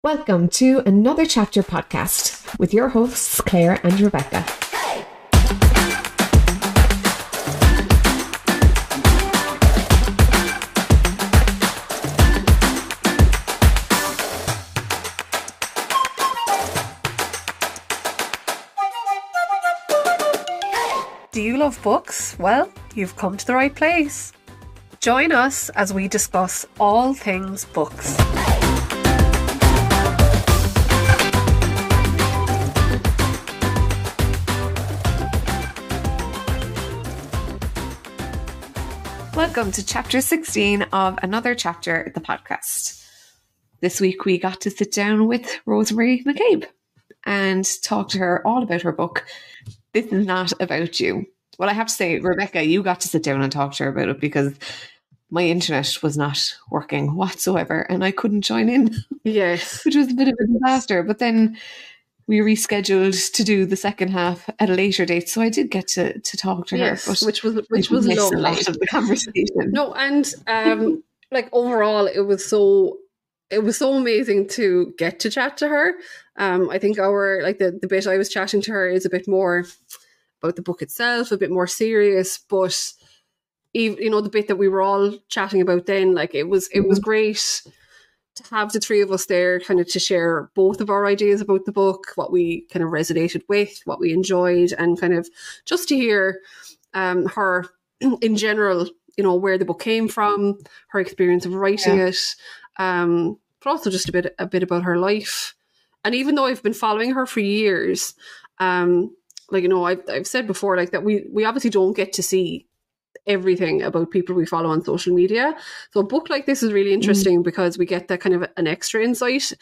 Welcome to another chapter podcast with your hosts, Claire and Rebecca. Do you love books? Well, you've come to the right place. Join us as we discuss all things books. Welcome to chapter 16 of Another Chapter, the podcast. This week we got to sit down with Rosemary Cabe and talk to her all about her book, This Is Not About You. Well, I have to say, Rebecca, you got to sit down and talk to her about it because my internet was not working whatsoever and I couldn't join in. Yes. Which was a bit of a disaster. But then we rescheduled to do the second half at a later date, so I did get to talk to her. Yes, which was lovely. A lot of the conversation. No, and like overall, it was so amazing to get to chat to her. I think the bit I was chatting to her is a bit more about the book itself, a bit more serious, but even, the bit that we were all chatting about then, like it was great to have the three of us there kind of to share both of our ideas about the book, what we kind of resonated with, what we enjoyed, and kind of just to hear her in general, where the book came from, her experience of writing it, but also just a bit about her life. And even though I've been following her for years, I've said before, like that we obviously don't get to see everything about people we follow on social media. So a book like this is really interesting because we get that kind of an extra insight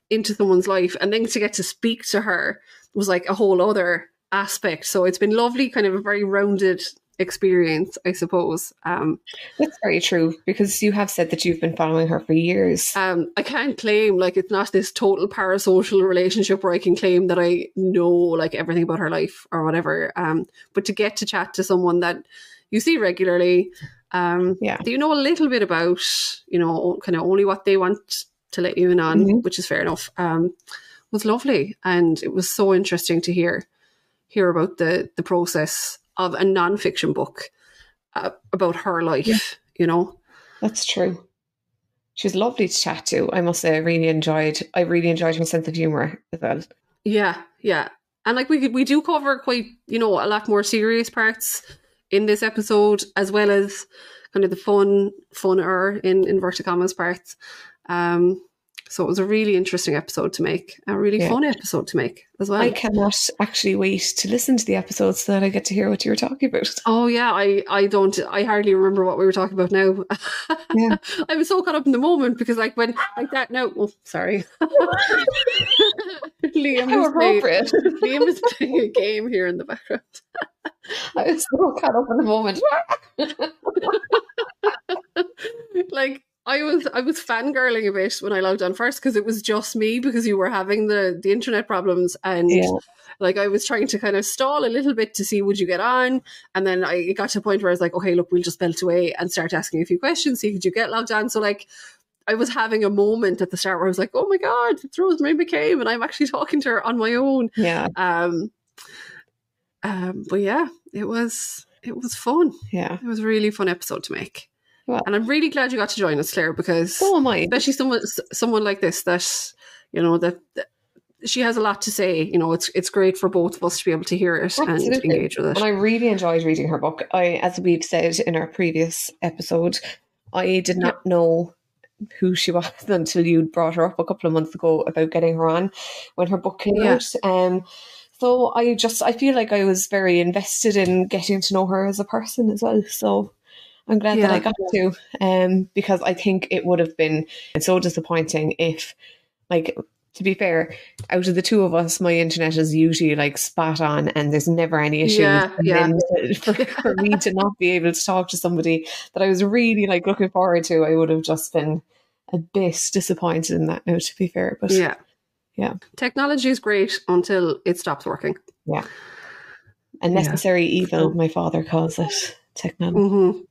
into someone's life, and then to get to speak to her was like a whole other aspect. So it's been lovely, kind of a very rounded experience, I suppose. That's very true, because you have said that you've been following her for years. I can't claim, like, it's not this total parasocial relationship where I can claim that I know like everything about her life or whatever. But to get to chat to someone that you see regularly, that you know a little bit about, kind of only what they want to let you in on, which is fair enough, was lovely. And it was so interesting to hear about the process of a non-fiction book about her life, That's true. She was lovely to chat to. I must say, I really enjoyed her sense of humour as well. Yeah. And like we do cover quite, a lot more serious parts in this episode, as well as kind of the funner in inverted commas parts. So it was a really interesting episode to make, a really fun episode to make as well. I cannot actually wait to listen to the episodes so that I get to hear what you were talking about. Oh yeah, I hardly remember what we were talking about now. Yeah. I was so caught up in the moment because Liam is playing a game here in the background. I was so caught up in the moment. Like, I was fangirling a bit when I logged on first because it was just me, because you were having the internet problems, and like I was trying to kind of stall a little bit to see would you get on, and then it got to a point where I was like, okay, look, we'll just belt away and start asking a few questions, see could you get logged on. So like I was having a moment at the start where I was like, oh my god, it's Rosemary McCabe and I'm actually talking to her on my own. But yeah, it was fun. Yeah, it was a really fun episode to make. Well, and I'm really glad you got to join us, Claire, because so am I. Especially someone like this that, that she has a lot to say. It's great for both of us to be able to hear it and engage with it. And I really enjoyed reading her book. As we've said in our previous episode, I did not know who she was until you brought her up a couple of months ago about getting her on when her book came out. So I feel like I was very invested in getting to know her as a person as well. So I'm glad that I got to, because I think it would have been so disappointing if, like, to be fair, out of the two of us, my internet is usually like spot on and there's never any issues. Then for me to not be able to talk to somebody that I was really like looking forward to, I would have just been a bit disappointed in that now, to be fair. But yeah. Technology is great until it stops working. Yeah. A necessary evil, my father calls it. technology.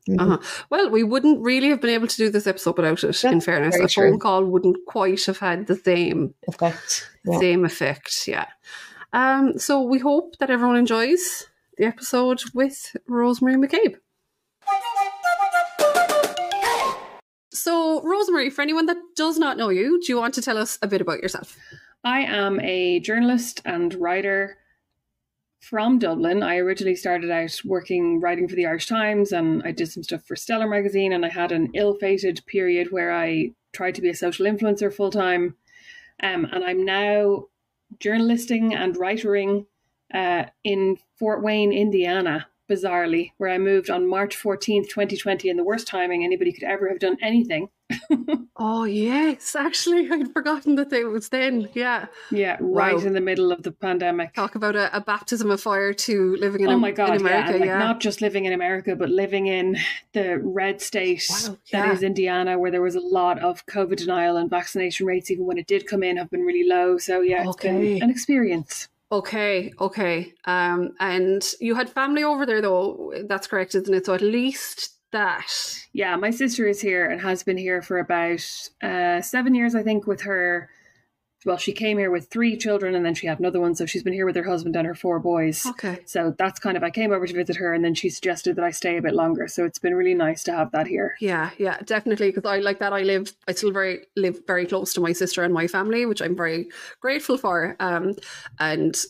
Well, we wouldn't really have been able to do this episode without it, in fairness. A phone call wouldn't quite have had the same effect. Yeah. So we hope that everyone enjoys the episode with Rosemary and Cabe. So, Rosemary, for anyone that does not know you, do you want to tell us a bit about yourself? I am a journalist and writer from Dublin. I originally started out writing for the Irish Times, and I did some stuff for Stellar magazine, and I had an ill-fated period where I tried to be a social influencer full-time. And I'm now journalisting and writering in Fort Wayne, Indiana, bizarrely, where I moved on March 14th, 2020, in the worst timing anybody could ever have done anything. Oh, yes. Actually, I'd forgotten that it was then. Yeah. Yeah, right in the middle of the pandemic. Talk about a baptism of fire to living in, oh my God, in America. Yeah. Not just living in America, but living in the red state that is Indiana, where there was a lot of COVID denial, and vaccination rates, even when it did come in, have been really low. So yeah, it's been an experience. Okay. And you had family over there, though. That's correct, isn't it? So at least that. Yeah, my sister is here and has been here for about 7 years, I think, with her. Well, she came here with 3 children, and then she had another one. So she's been here with her husband and her 4 boys. Okay. So that's kind of, I came over to visit her, and then she suggested that I stay a bit longer. So it's been really nice to have that here. Yeah, definitely. Because I like that. I still live very close to my sister and my family, which I'm very grateful for. And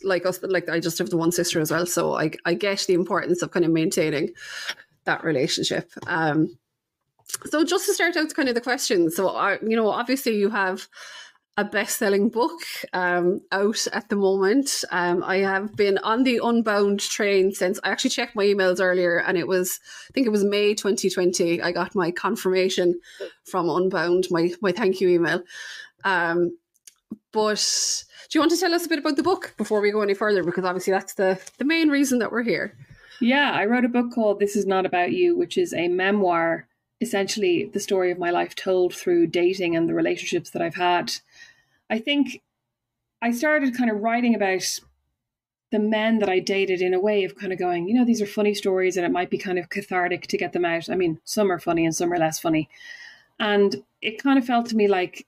like us, like I just have the one sister as well. So I get the importance of kind of maintaining that relationship. So just to start out kind of the questions. So, obviously you have a best-selling book out at the moment. I have been on the Unbound train since, I actually checked my emails earlier, and I think it was May 2020. I got my confirmation from Unbound, my thank you email. But do you want to tell us a bit about the book before we go any further? Because obviously that's the main reason that we're here. Yeah, I wrote a book called This Is Not About You, which is a memoir, essentially the story of my life told through dating and the relationships that I've had. I think I started kind of writing about the men that I dated in a way of kind of going, these are funny stories, and it might be kind of cathartic to get them out. I mean, some are funny and some are less funny. And it kind of felt to me like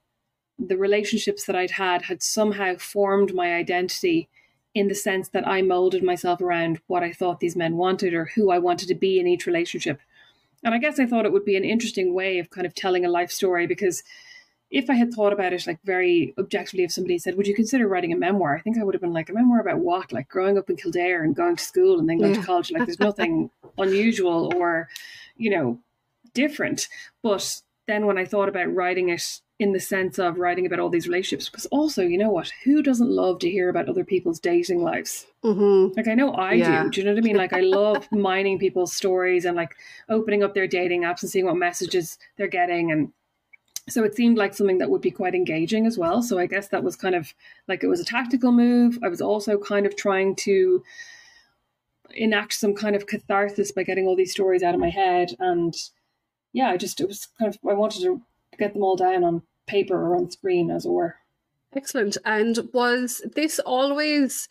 the relationships that I'd had somehow formed my identity, in the sense that I molded myself around what I thought these men wanted, or who I wanted to be in each relationship. And I guess I thought it would be an interesting way of kind of telling a life story, because if I had thought about it like very objectively, if somebody said, would you consider writing a memoir? I think I would have been like, a memoir about what? Like growing up in Kildare and going to school and then going to college. Like there's nothing unusual or, different. But then when I thought about writing it in the sense of writing about all these relationships, because also, you know what? Who doesn't love to hear about other people's dating lives? Mm-hmm. Like I know I do. Do you know what I mean? Like I love mining people's stories and like opening up their dating apps and seeing what messages they're getting. And so it seemed like something that would be quite engaging as well. So I guess that was kind of like, it was a tactical move. I was also kind of trying to enact some kind of catharsis by getting all these stories out of my head. And yeah, it was kind of, I wanted to get them all down on paper or on screen, as it were. Excellent. And was this always,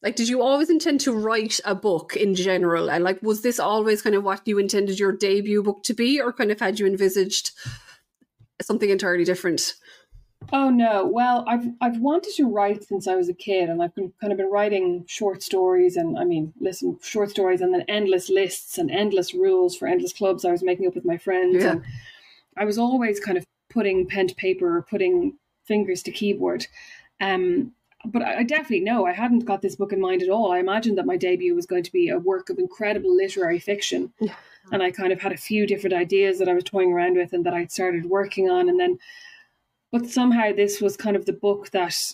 like, did you always intend to write a book in general? And like, was this always kind of what you intended your debut book to be, or kind of had you envisaged something entirely different? Oh no. Well, I've wanted to write since I was a kid, and I've been writing short stories, and short stories, and then endless lists and endless rules for endless clubs I was making up with my friends. And I was always kind of putting pen to paper or putting fingers to keyboard. But I definitely know I hadn't got this book in mind at all. I imagined that my debut was going to be a work of incredible literary fiction. Yeah. And I kind of had a few different ideas that I was toying around with and that I'd started working on. But somehow this was kind of the book that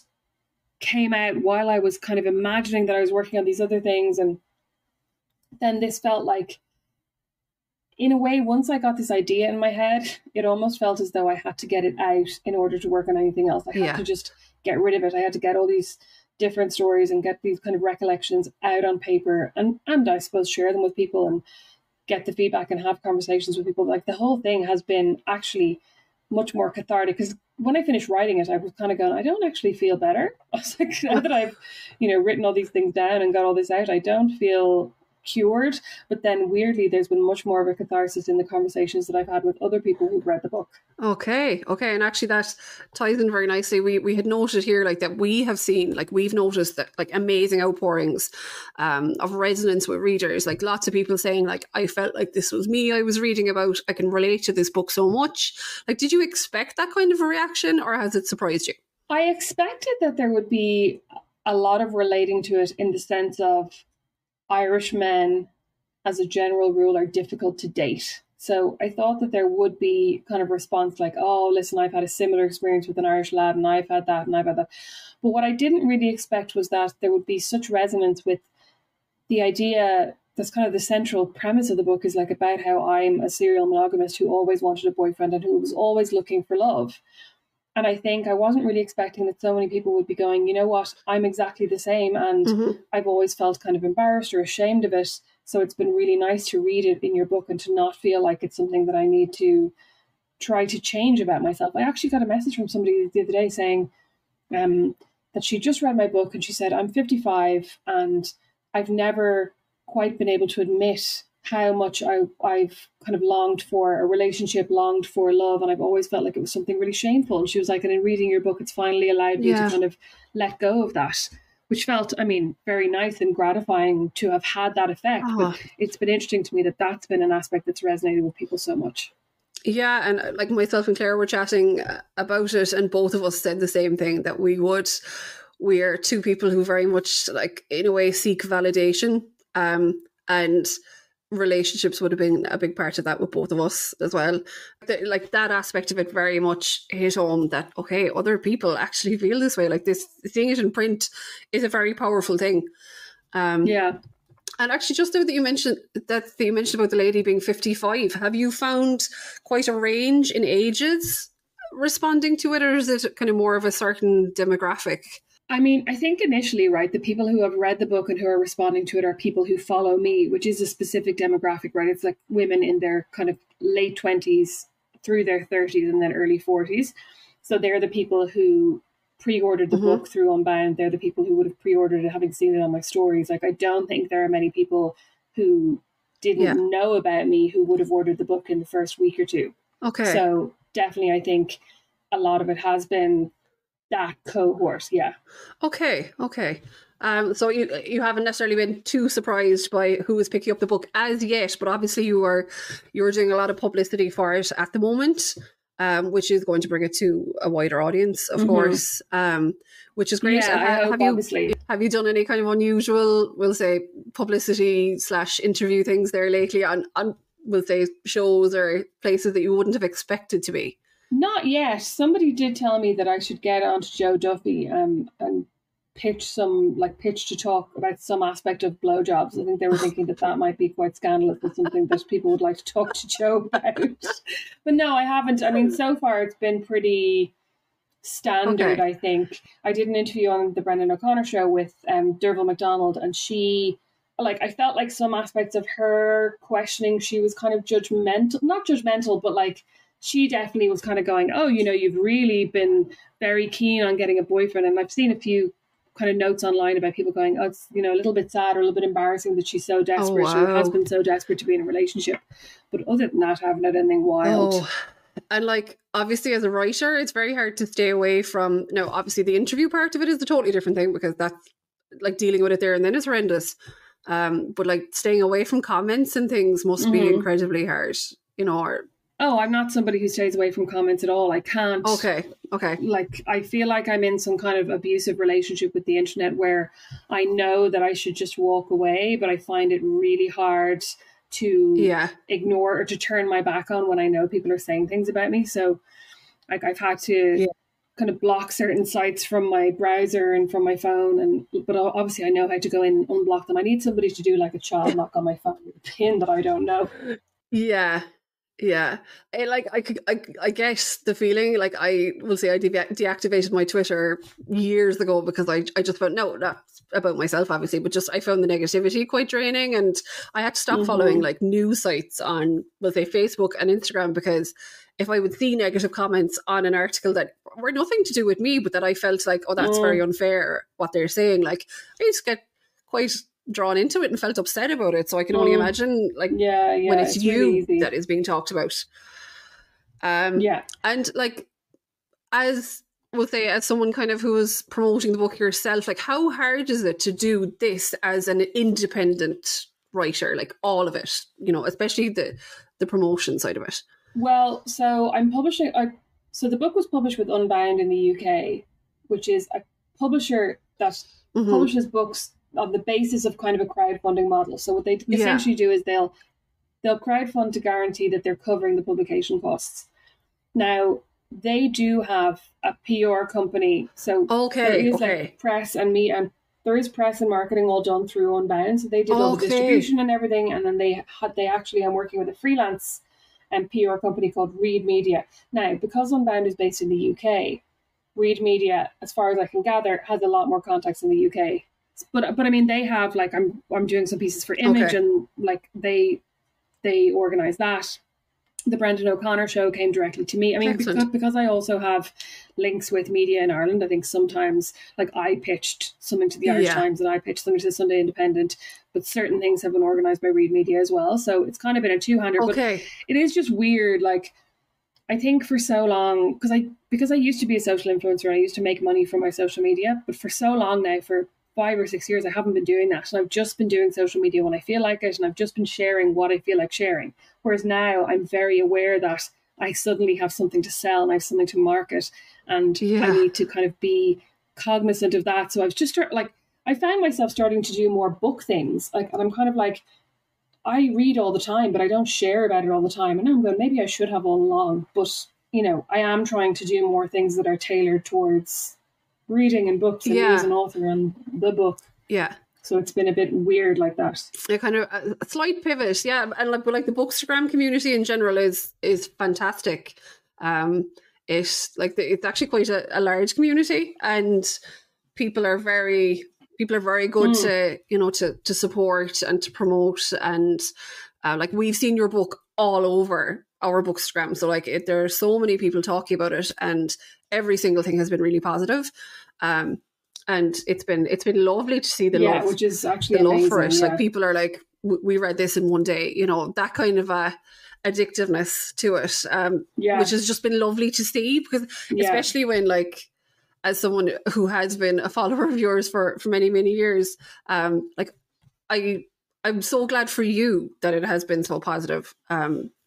came out while I was kind of imagining that I was working on these other things. And then this felt like, in a way, once I got this idea in my head, it almost felt as though I had to get it out in order to work on anything else. I had to just get rid of it. I had to get all these different stories and get these kind of recollections out on paper and I suppose share them with people and get the feedback and have conversations with people. Like the whole thing has been actually much more cathartic, because when I finished writing it, I was kind of going, I don't actually feel better. I was like, now that I've, written all these things down and got all this out, I don't feel cured. But then weirdly, there's been much more of a catharsis in the conversations that I've had with other people who've read the book. Okay. And actually that ties in very nicely. We had noted here like that we have seen, like we've noticed that like amazing outpourings of resonance with readers, like lots of people saying like, I felt like this was me I was reading about. I can relate to this book so much. Like, did you expect that kind of a reaction, or has it surprised you? I expected that there would be a lot of relating to it, in the sense of Irish men, as a general rule, are difficult to date. So I thought that there would be kind of response like, oh, listen, I've had a similar experience with an Irish lad, and I've had that, and I've had that. But what I didn't really expect was that there would be such resonance with the idea. That's kind of the central premise of the book, is like about how I'm a serial monogamist who always wanted a boyfriend and who was always looking for love. And I think I wasn't really expecting that so many people would be going, you know what, I'm exactly the same, and I've always felt kind of embarrassed or ashamed of it. So it's been really nice to read it in your book and to not feel like it's something that I need to try to change about myself. I actually got a message from somebody the other day saying that she just read my book, and she said, I'm 55 and I've never quite been able to admit how much I've kind of longed for a relationship, longed for love, and I've always felt like it was something really shameful. And she was like, and in reading your book, it's finally allowed me to kind of let go of that, which felt, I mean, very nice and gratifying to have had that effect. But it's been interesting to me that that's been an aspect that's resonated with people so much. Yeah, and like myself and Claire were chatting about it, and both of us said the same thing, that we're two people who very much, like, in a way, seek validation, and relationships would have been a big part of that with both of us as well. Like that aspect of it very much hit home, that okay, other people actually feel this way. Like this, seeing it in print is a very powerful thing. Yeah. And actually, just now that you mentioned about the lady being 55, have you found quite a range in ages responding to it, or is it kind of more of a certain demographic? I mean, I think initially, right, the people who have read the book and who are responding to it are people who follow me, which is a specific demographic, right? It's like women in their kind of late 20s through their 30s and then early 40s. So they're the people who pre-ordered the book through Unbound. They're the people who would have pre-ordered it having seen it on my stories. Like, I don't think there are many people who didn't know about me who would have ordered the book in the first week or two. Okay. So definitely, I think a lot of it has been that cohort. Yeah. Okay. So you haven't necessarily been too surprised by who was picking up the book as yet, but obviously you're doing a lot of publicity for it at the moment, which is going to bring it to a wider audience, of course, which is great. Yeah, have you done any kind of unusual, we'll say, publicity / interview things there lately on we'll say, shows or places that you wouldn't have expected to be? Not yet. Somebody did tell me that I should get onto Joe Duffy and pitch to talk about some aspect of blowjobs. I think they were thinking that might be quite scandalous, but something that people would like to talk to Joe about. But no, I haven't. I mean, so far it's been pretty standard, I think. I did an interview on the Brendan O'Connor show with Derval MacDonald, and she, like, I felt like some aspects of her questioning, she was kind of not judgmental, but like, she definitely was kind of going, oh, you know, you've really been very keen on getting a boyfriend. And I've seen a few kind of notes online about people going, oh, it's, you know, a little bit sad or a little bit embarrassing that she's so desperate. She has been so desperate to be in a relationship. But other than that, I haven't had anything wild. And like, obviously as a writer, it's very hard to stay away from, no, obviously the interview part of it is a totally different thing, because that's like dealing with it there and then is horrendous. But like staying away from comments and things must be incredibly hard, you know, or... Oh, I'm not somebody who stays away from comments at all. I can't. Okay. Like, I feel like I'm in some kind of abusive relationship with the internet where I know that I should just walk away, but I find it really hard to ignore or to turn my back on when I know people are saying things about me. So, like, I've had to kind of block certain sites from my browser and from my phone, but obviously I know how to go in and unblock them. I need somebody to do like a child lock on my phone with a pin that I don't know. Yeah. I guess the feeling, like, I will say I deactivated my Twitter years ago because I just felt, no, not about myself obviously, but just I found the negativity quite draining, and I had to stop following like news sites on, we'll say, Facebook and Instagram, because if I would see negative comments on an article that were nothing to do with me, but that I felt like, oh, that's very unfair what they're saying, like, I just get quite drawn into it and felt upset about it. So I can only imagine, like, when it's you really easy. that is being talked about. And like, as we'll say, as someone kind of who is promoting the book yourself, like, how hard is it to do this as an independent writer, like all of it, you know, especially the promotion side of it? Well, so I'm publishing. So the book was published with Unbound in the UK, which is a publisher that publishes books on the basis of kind of a crowdfunding model. So what they essentially do is they'll crowdfund to guarantee that they're covering the publication costs. Now, they do have a PR company, so there is like press and there is press and marketing all done through Unbound. So they did all the distribution and everything, and then they actually, I'm working with a freelance and PR company called Reed Media. Now, because Unbound is based in the UK, Reed Media, as far as I can gather, has a lot more contacts in the UK. But I mean, they have, like, I'm doing some pieces for Image, and like they organise that. The Brendan O'Connor show came directly to me. I mean, because I also have links with media in Ireland, I think sometimes, like, I pitched something to the Irish Times and I pitched something to the Sunday Independent, but certain things have been organised by Reed Media as well. So it's kind of been a two-hander. But it is just weird. Like, I think for so long, because I used to be a social influencer and I used to make money from my social media, but for so long now, for 5 or 6 years, I haven't been doing that. And I've just been doing social media when I feel like it, and I've just been sharing what I feel like sharing. Whereas now I'm very aware that I suddenly have something to sell and I have something to market, and I need to kind of be cognizant of that. So I've just I found myself starting to do more book things. Like, and I'm kind of like, I read all the time, but I don't share about it all the time. And I'm going, maybe I should have all along. But, you know, I am trying to do more things that are tailored towards reading and books and me as an author and the book. Yeah. So it's been a bit weird like that. A kind of a slight pivot, and like the Bookstagram community in general is fantastic. It's actually quite a large community, and people are very good to support and to promote, and like, we've seen your book all over our Bookstagram. So like, there are so many people talking about it, and every single thing has been really positive. And it's been lovely to see the love, which is actually the amazing, love for it. Like, people are like, we read this in one day, you know, that kind of addictiveness to it, which has just been lovely to see, because especially when, like, as someone who has been a follower of yours for many, many years, like, I'm so glad for you that it has been so positive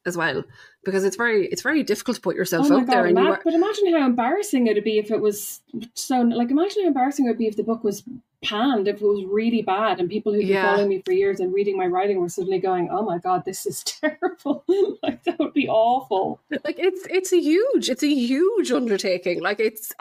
as well, because it's very difficult to put yourself out there. But imagine how embarrassing it would be if it was so. Like, imagine how embarrassing it would be if the book was panned, if it was really bad, and people who've been following me for years and reading my writing were suddenly going, "Oh my God, this is terrible!" Like, that would be awful. Like, it's a huge undertaking. Like, it's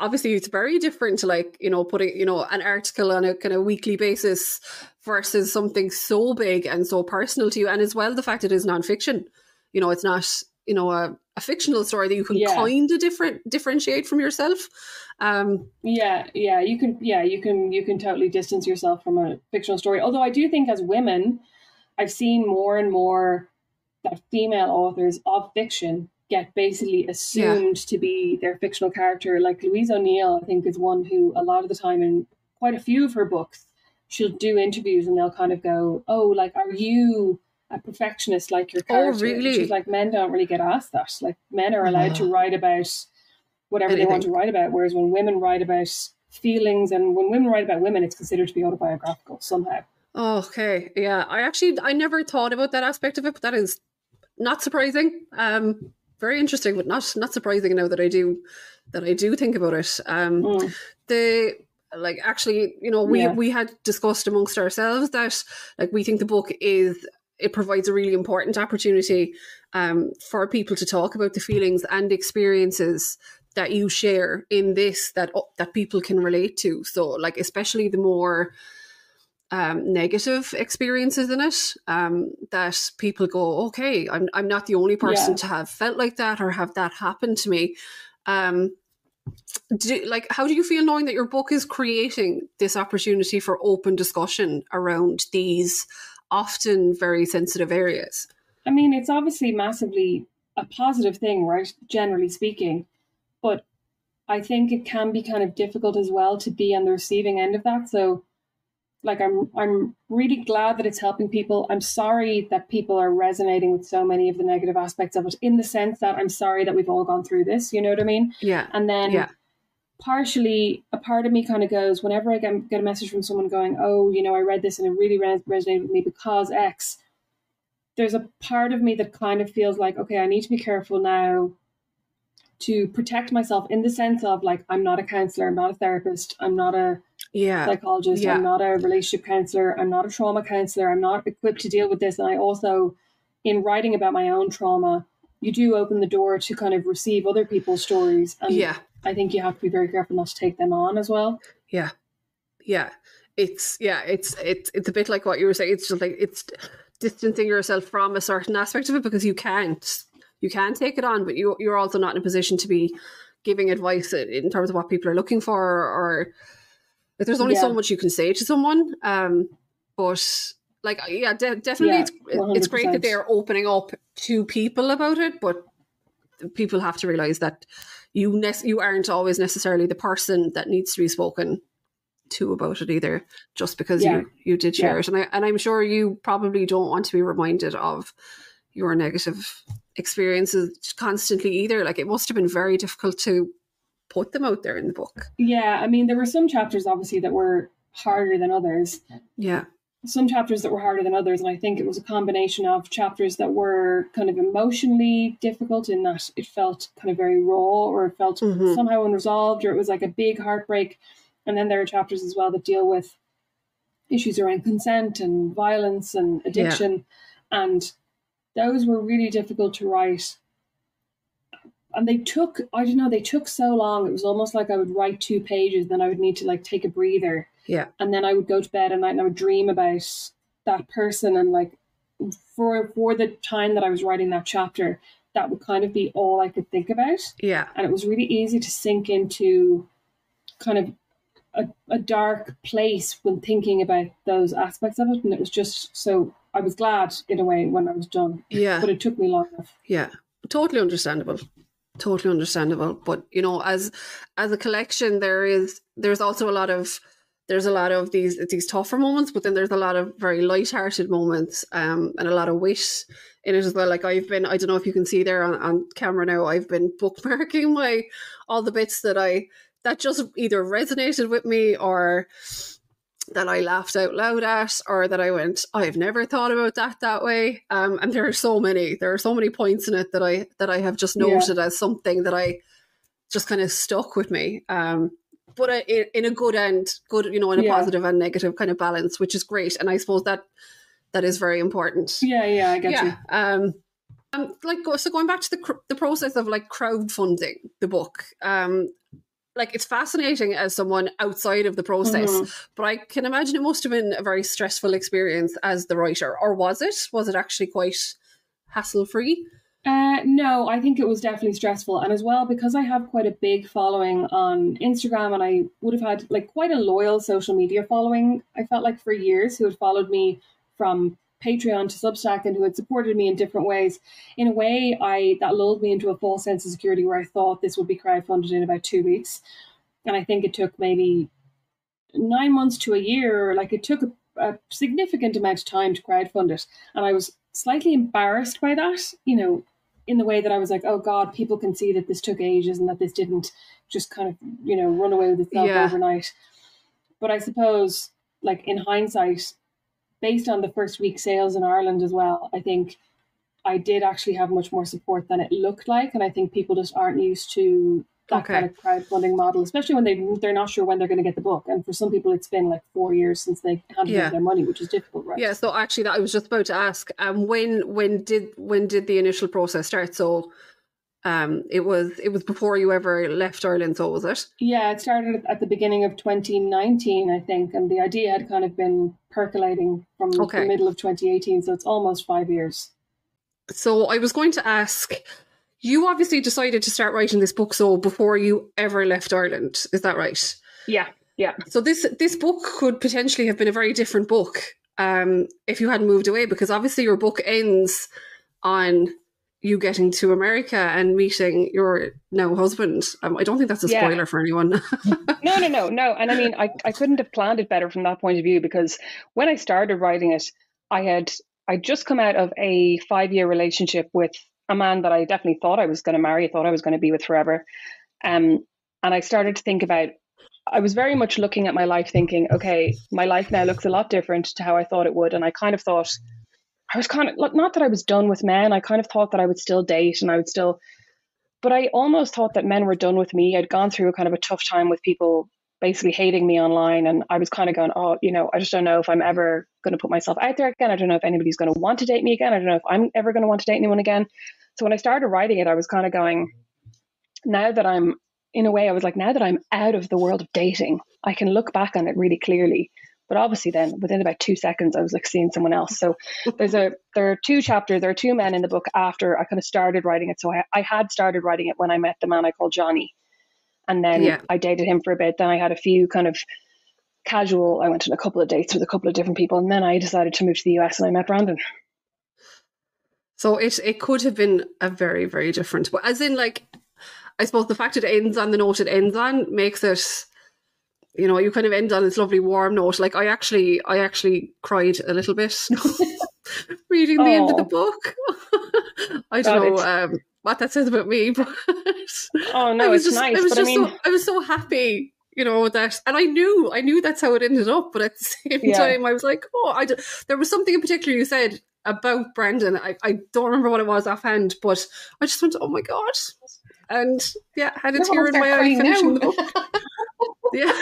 very different to, like, you know, putting, you know, an article on a kind of weekly basis versus something so big and so personal to you, and as well the fact it is nonfiction. You know, it's not, you know, a fictional story that you can kind of differentiate from yourself. You can totally distance yourself from a fictional story. Although I do think, as women, I've seen more and more that female authors of fiction get basically assumed to be their fictional character. Like, Louise O'Neill, I think, is one who a lot of the time in quite a few of her books, she'll do interviews and they'll kind of go, "Oh, like, are you a perfectionist like your character?" Oh, really? And she's like, men don't really get asked that. Like, men are allowed to write about whatever they want to write about, whereas when women write about feelings, and when women write about women, it's considered to be autobiographical somehow. Okay, yeah. I never thought about that aspect of it, but that is not surprising. Very interesting, but not surprising now that I do think about it. Actually, you know, we had discussed amongst ourselves that, like, we think the book it provides a really important opportunity for people to talk about the feelings and experiences that you share in this, that people can relate to. So, like, especially the more negative experiences in it, that people go, okay, I'm not the only person to have felt like that or have that happen to me. How do you feel knowing that your book is creating this opportunity for open discussion around these often very sensitive areas? I mean, it's obviously massively a positive thing, right? Generally speaking. But I think it can be kind of difficult as well to be on the receiving end of that. So like I'm really glad that it's helping people. I'm sorry that people are resonating with so many of the negative aspects of it, in the sense that I'm sorry that we've all gone through this, you know what I mean? Yeah. And then partially, a part of me kind of goes, whenever I get a message from someone going, oh, you know, I read this and it really resonated with me because X, there's a part of me that kind of feels like, okay, I need to be careful now to protect myself, in the sense of, like, I'm not a counselor, I'm not a therapist, I'm not a psychologist, I'm not a relationship counselor, I'm not a trauma counselor, I'm not equipped to deal with this. And I also, in writing about my own trauma, you do open the door to kind of receive other people's stories. And I think you have to be very careful not to take them on as well. Yeah. It's a bit like what you were saying. It's just like, it's distancing yourself from a certain aspect of it, because you can't take it on, but you're also not in a position to be giving advice in terms of what people are looking for, or like, there's only so much you can say to someone. But like, definitely, it's great that they're opening up to people about it, but people have to realize that you aren't always necessarily the person that needs to be spoken to about it either, just because you did share it. And I'm sure you probably don't want to be reminded of your negative experiences constantly either. Like, it must have been very difficult to put them out there in the book. Yeah, I mean, there were some chapters obviously that were harder than others. Yeah. Some chapters that were harder than others, and I think it was a combination of chapters that were kind of emotionally difficult, in that it felt kind of very raw, or it felt somehow unresolved, or it was like a big heartbreak. And then there are chapters as well that deal with issues around consent and violence and addiction. And those were really difficult to write. And they took so long. It was almost like I would write 2 pages, then I would need to, like, take a breather. Yeah. And then I would go to bed at night and I would dream about that person. And, like, for the time that I was writing that chapter, that would kind of be all I could think about. Yeah. And it was really easy to sink into kind of a dark place when thinking about those aspects of it. And it was just, so I was glad in a way when I was done. Yeah. But it took me long enough. Yeah. Totally understandable. But, you know, as a collection, there's also a lot of these tougher moments, but then there's a lot of very light-hearted moments, and a lot of wit in it as well. Like, I don't know if you can see there on camera now, I've been bookmarking all the bits that just either resonated with me, or that I laughed out loud at, or that I went, I've never thought about that way. And there are so many points in it that I have just noted as something that I just kind of stuck with me. But in a good, you know, in a positive and negative kind of balance, which is great. And I suppose that is very important. Yeah, I get you. So going back to the process of, like, crowdfunding the book, like, it's fascinating as someone outside of the process, but I can imagine it must have been a very stressful experience as the writer. Or was it? Was it actually quite hassle-free? No, I think it was definitely stressful. And as well, because I have quite a big following on Instagram, and I would have had, like, quite a loyal social media following, I felt like, for years, who had followed me from Patreon to Substack and who had supported me in different ways. In a way, that lulled me into a false sense of security, where I thought this would be crowdfunded in about 2 weeks. And I think it took maybe 9 months to a year. Like, it took a significant amount of time to crowdfund it. And I was slightly embarrassed by that, you know, in the way that I was like, oh God, people can see that this took ages and that this didn't just kind of, you know, run away with itself overnight. But I suppose, like, in hindsight, based on the first week sales in Ireland as well, I think I did actually have much more support than it looked like. And I think people just aren't used to that kind of crowdfunding model, especially when they're not sure when they're going to get the book. And for some people, it's been like 4 years since they handed over their money, which is difficult, right? Yeah. So actually, I was just about to ask, when did the initial process start? So it was before you ever left Ireland, so was it? Yeah, it started at the beginning of 2019, I think, and the idea had kind of been percolating from the middle of 2018, so it's almost 5 years. So I was going to ask, you obviously decided to start writing this book so before you ever left Ireland, is that right? Yeah. So this book could potentially have been a very different book if you hadn't moved away, because obviously your book ends on you getting to America and meeting your now husband. I don't think that's a spoiler for anyone. No. And I mean, I couldn't have planned it better from that point of view, because when I started writing it, I'd just come out of a 5-year relationship with a man that I definitely thought I was going to marry, thought I was going to be with forever. And I started to think about, I was very much looking at my life thinking, okay, my life now looks a lot different to how I thought it would. And I kind of thought, I was kind of, not that I was done with men, I kind of thought that I would still date and I would still, but I almost thought that men were done with me. I'd gone through a kind of a tough time with people basically hating me online. And I was kind of going, oh, I just don't know if I'm ever going to put myself out there again. I don't know if anybody's going to want to date me again. I don't know if I'm ever going to want to date anyone again. So when I started writing it, I was kind of going, now that I'm out of the world of dating, I can look back on it really clearly. But obviously then within about 2 seconds, I was like seeing someone else. So there are 2 chapters, there are 2 men in the book after I kind of started writing it. So I had started writing it when I met the man I called Johnny. And then I dated him for a bit. Then I had a few kind of I went on a couple of dates with a couple of different people. And then I decided to move to the US and I met Brandon. So it could have been a very, very different, but as in like, I suppose the fact it ends on the note it ends on makes it, you kind of end on this lovely warm note. Like I actually cried a little bit reading the end of the book. I don't know what that says about me, but oh no, it's nice. I was so happy, that, and I knew that's how it ended up. But at the same time, I was like, there was something in particular you said about Brandon. I don't remember what it was offhand, but I just went, oh my God. And had a tear in my eye finishing the book. Yeah.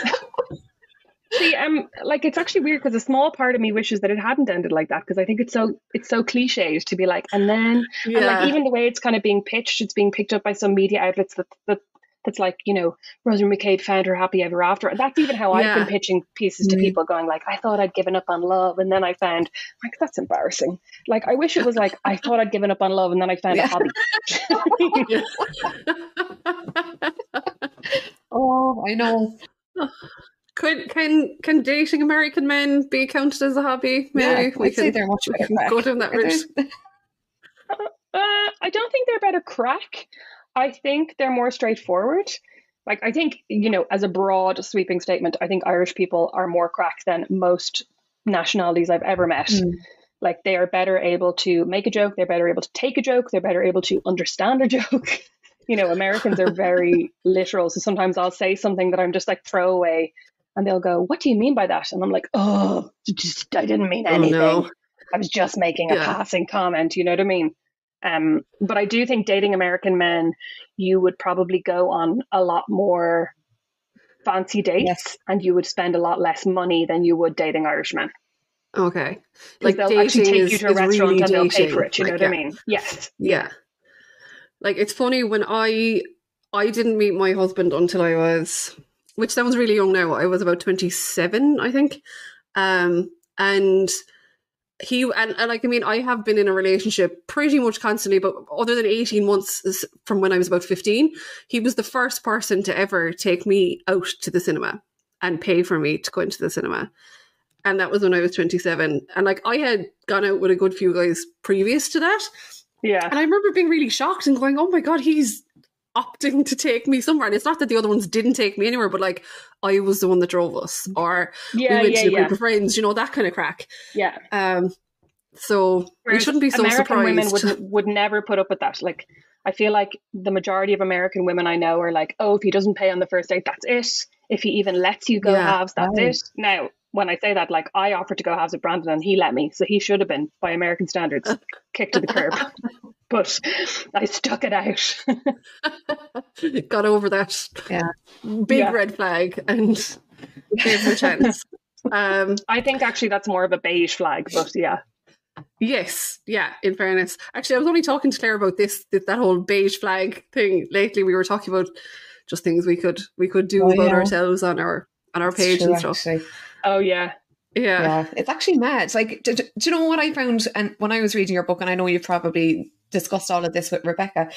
See, like it's actually weird because a small part of me wishes that it hadn't ended like that, because I think it's so cliched to be like, and then and like even the way it's kind of being pitched, it's being picked up by some media outlets that's like, Rosemary Cabe found her happy ever after. That's even how I've been pitching pieces to people, going like, I thought I'd given up on love and then I found, like, that's embarrassing. Like I wish it was like, I thought I'd given up on love and then I found a hobby. Oh, I know. Can dating American men be counted as a hobby? Maybe we can say they're much better crack. Go down that route. I don't think they're better crack. I think they're more straightforward. Like I think, as a broad sweeping statement, I think Irish people are more crack than most nationalities I've ever met. Like they are better able to make a joke, they're better able to take a joke, they're better able to understand a joke. Americans are very literal. So sometimes I'll say something that I'm just like throw away and they'll go, what do you mean by that? And I'm like, I didn't mean anything. Oh, no. I was just making a passing comment. You know what I mean? But I do think dating American men, you would probably go on a lot more fancy dates and you would spend a lot less money than you would dating Irish men. Okay. Like they'll actually take you to a restaurant really and they'll pay for it. You know what I mean? Yes. Yeah. Like it's funny, when I didn't meet my husband until I was, which sounds really young now, I was about 27, I think. And I have been in a relationship pretty much constantly, but other than 18 months from when I was about 15, he was the first person to ever take me out to the cinema and pay for me to go into the cinema. And that was when I was 27. And like I had gone out with a good few guys previous to that. Yeah. And I remember being really shocked and going, oh my God, he's opting to take me somewhere. And it's not that the other ones didn't take me anywhere, but like I was the one that drove us, or we went to a group of friends, that kind of crack. Yeah. So we shouldn't be so American surprised. Women would never put up with that. Like I feel like the majority of American women I know are like, oh, if he doesn't pay on the first date, that's it. If he even lets you go halves, that's it. Now, when I say that, like I offered to go halves with Brandon and he let me, so he should have been, by American standards, kicked to the curb. But I stuck it out. Got over that big red flag and gave him a chance. I think actually that's more of a beige flag, but yeah. Yes, yeah, in fairness. Actually, I was only talking to Claire about that whole beige flag thing lately. We were talking about just things we could do about ourselves on our page and stuff. Actually. Oh yeah. Yeah. It's actually mad. It's like, do you know what I found? And when I was reading your book, and I know you've probably discussed all of this with Rebecca,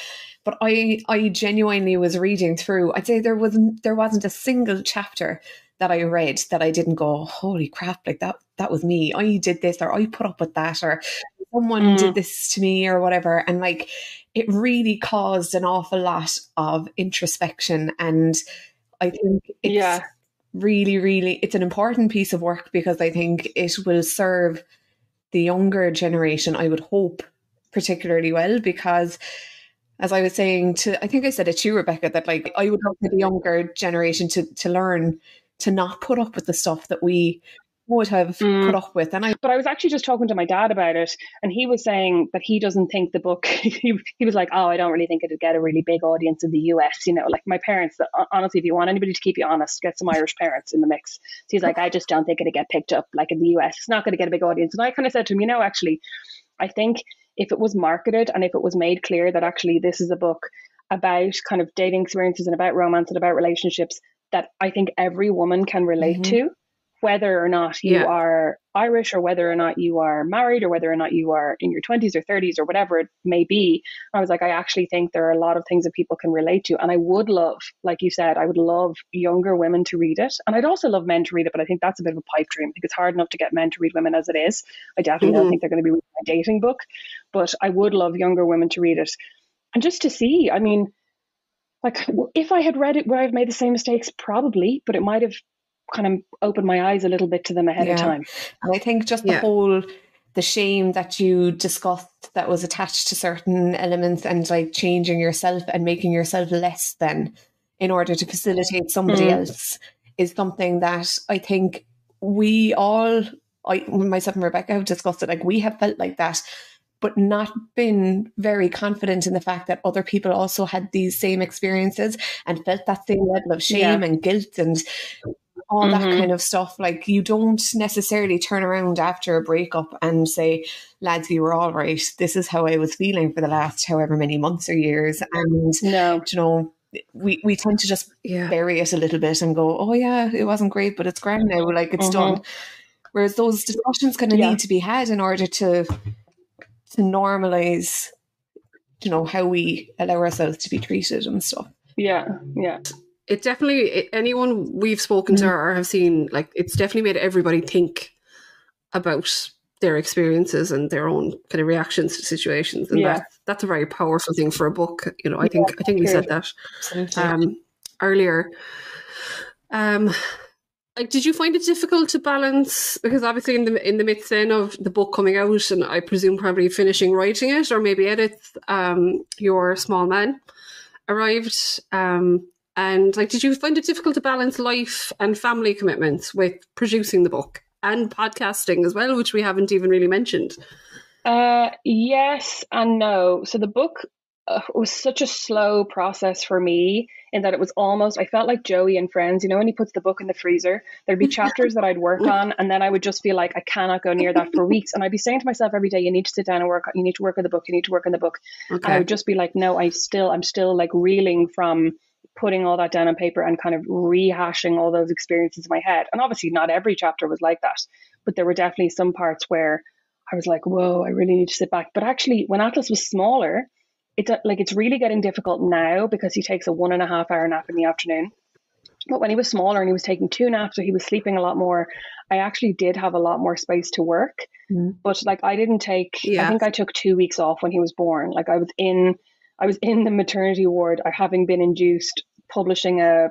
but I genuinely was reading through. I'd say there wasn't a single chapter that I read that I didn't go, holy crap, like that was me. I did this, or I put up with that, or someone did this to me or whatever. And like, it really caused an awful lot of introspection. And I think it's really, really, it's an important piece of work, because I think it will serve the younger generation, I would hope, particularly well, because as I was saying I think I said it to you, Rebecca, that like I would hope for the younger generation to learn to not put up with the stuff that we would have put up with. But I was actually just talking to my dad about it, and he was saying that he doesn't think the book, he was like, oh, I don't really think it'd get a really big audience in the US, you know, like my parents, honestly, if you want anybody to keep you honest, get some Irish parents in the mix. So he's like, I just don't think it'd get picked up like in the US. It's not going to get a big audience. And I kind of said to him, you know, actually, I think if it was marketed and if it was made clear that actually this is a book about kind of dating experiences and about romance and about relationships that I think every woman can relate to, whether or not you are Irish or whether or not you are married or whether or not you are in your 20s or 30s or whatever it may be. I was like, I actually think there are a lot of things that people can relate to. And I would love, like you said, I would love younger women to read it. And I'd also love men to read it, but I think that's a bit of a pipe dream. I think it's hard enough to get men to read women as it is. I definitely don't think they're going to be reading a dating book, but I would love younger women to read it. And just to see, I mean, like if I had read it, would I have made the same mistakes? Probably, but it might have kind of opened my eyes a little bit to them ahead of time. And I think just the shame that you discussed that was attached to certain elements, and like changing yourself and making yourself less than in order to facilitate somebody else, is something that I think we all, myself and Rebecca have discussed it, like we have felt like that, but not been very confident in the fact that other people also had these same experiences and felt that same level of shame and guilt and all that kind of stuff. Like, you don't necessarily turn around after a breakup and say, lads, you were all right. This is how I was feeling for the last however many months or years. And, you know, we tend to just bury it a little bit and go, oh yeah, it wasn't great, but it's grand now. Like, it's done. Whereas those discussions kind of need to be had in order to normalize, you know, how we allow ourselves to be treated and stuff. It definitely, anyone we've spoken to or have seen, like, it's definitely made everybody think about their experiences and their own kind of reactions to situations, and that's a very powerful thing for a book. You know, I think we said that earlier. Like, did you find it difficult to balance, because obviously in the midst then of the book coming out, and I presume probably finishing writing it or maybe edits, your small man arrived. And like, did you find it difficult to balance life and family commitments with producing the book and podcasting as well, which we haven't even really mentioned? Yes and no. So the book was such a slow process for me, in that it was almost, I felt like Joey and Friends, you know, when he puts the book in the freezer, there'd be chapters that I'd work on, and then I would just feel like I cannot go near that for weeks. And I'd be saying to myself every day, you need to sit down and work, you need to work on the book, you need to work on the book. And I would just be like, no, I'm still like reeling from putting all that down on paper and kind of rehashing all those experiences in my head. And obviously not every chapter was like that, but there were definitely some parts where I was like, whoa, I really need to sit back. But actually, when Atlas was smaller, it's really getting difficult now, because he takes a 1.5 hour nap in the afternoon. But when he was smaller and he was taking 2 naps, or he was sleeping a lot more, I actually did have a lot more space to work. But like, I didn't take, I think I took 2 weeks off when he was born. Like, I was in the maternity ward, having been induced, publishing a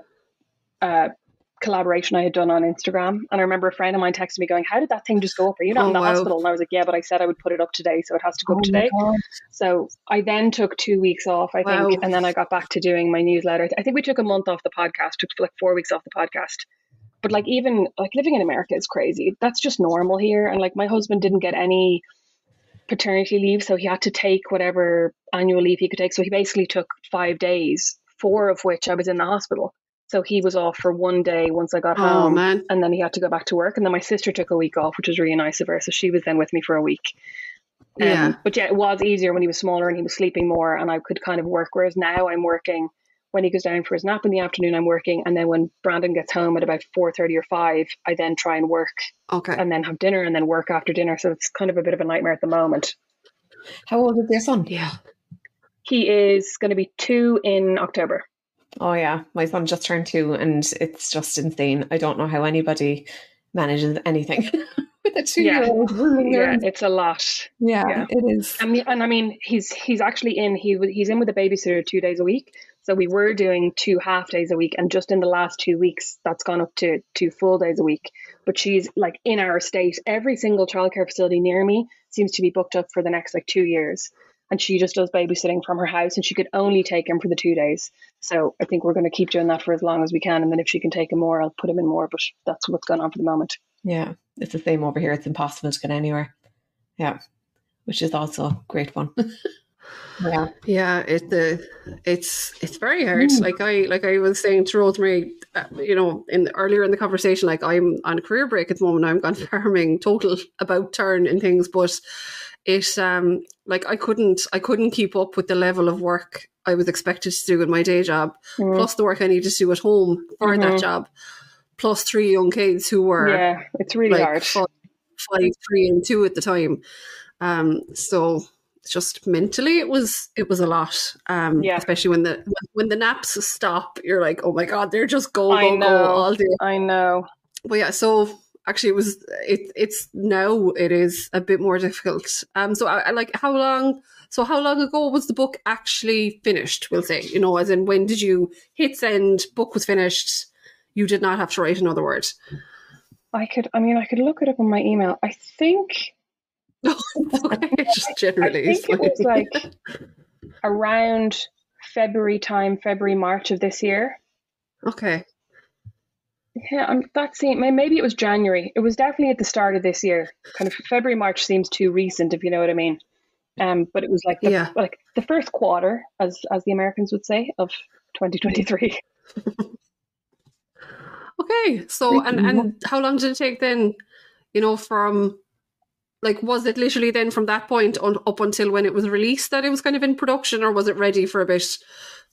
collaboration I had done on Instagram. And I remember a friend of mine texted me going, how did that thing just go up? Are you not in the hospital? And I was like, yeah, but I said I would put it up today, so it has to go up today. So I then took 2 weeks off, I think, and then I got back to doing my newsletter. I think we took a month off the podcast, took like 4 weeks off the podcast. But like, even like living in America is crazy. That's just normal here. And like, my husband didn't get any paternity leave, so he had to take whatever annual leave he could take. So he basically took 5 days, 4 of which I was in the hospital. So he was off for 1 day once I got home, and then he had to go back to work. And then my sister took a week off, which was really nice of her. So she was then with me for a week. But yeah, it was easier when he was smaller and he was sleeping more, and I could kind of work. Whereas now I'm working, when he goes down for his nap in the afternoon, I'm working. And then when Brandon gets home at about 4:30 or 5, I then try and work and then have dinner and then work after dinner. So it's kind of a bit of a nightmare at the moment. How old is your son? He is going to be 2 in October. Oh yeah, my son just turned 2, and it's just insane. I don't know how anybody manages anything. with a 2-year-old ruling Yeah, around. it's a lot. Yeah, it is. And I mean, he's actually he's in with a babysitter 2 days a week. So we were doing 2 half days a week, and just in the last 2 weeks, that's gone up to 2 full days a week. But she's like in our estate. Every single childcare facility near me seems to be booked up for the next like 2 years, and she just does babysitting from her house, and she could only take him for the 2 days. So I think we're going to keep doing that for as long as we can, and then if she can take him more, I'll put him in more. But that's what's going on for the moment. Yeah, it's the same over here. It's impossible to get anywhere. Yeah, which is also great fun. Yeah, it's very hard. Like I was saying to Rosemary, earlier in the conversation, like I'm on a career break at the moment. I'm gone farming, total about turn in things, but it like I couldn't keep up with the level of work I was expected to do in my day job, plus the work I needed to do at home for that job, plus 3 young kids who were it's really hard. 5, 3, and 2 at the time. So just mentally it was a lot. Especially when the naps stop, you're like, oh my God, they're just go all day. I know. But yeah, so actually it's now it is a bit more difficult. So I like how long ago was the book actually finished, we'll say, as in when did you hit send, book was finished, you did not have to write another word? I could look it up on my email. I think okay, just generally. I think it was like around February, March of this year. Okay. Yeah, maybe it was January. It was definitely at the start of this year. Kind of February, March seems too recent, if you know what I mean. But it was like the first quarter, as the Americans would say, of 2023. Okay, so and how long did it take then? From like, was it literally then from that point on up until when it was released that it was kind of in production, or was it ready for a bit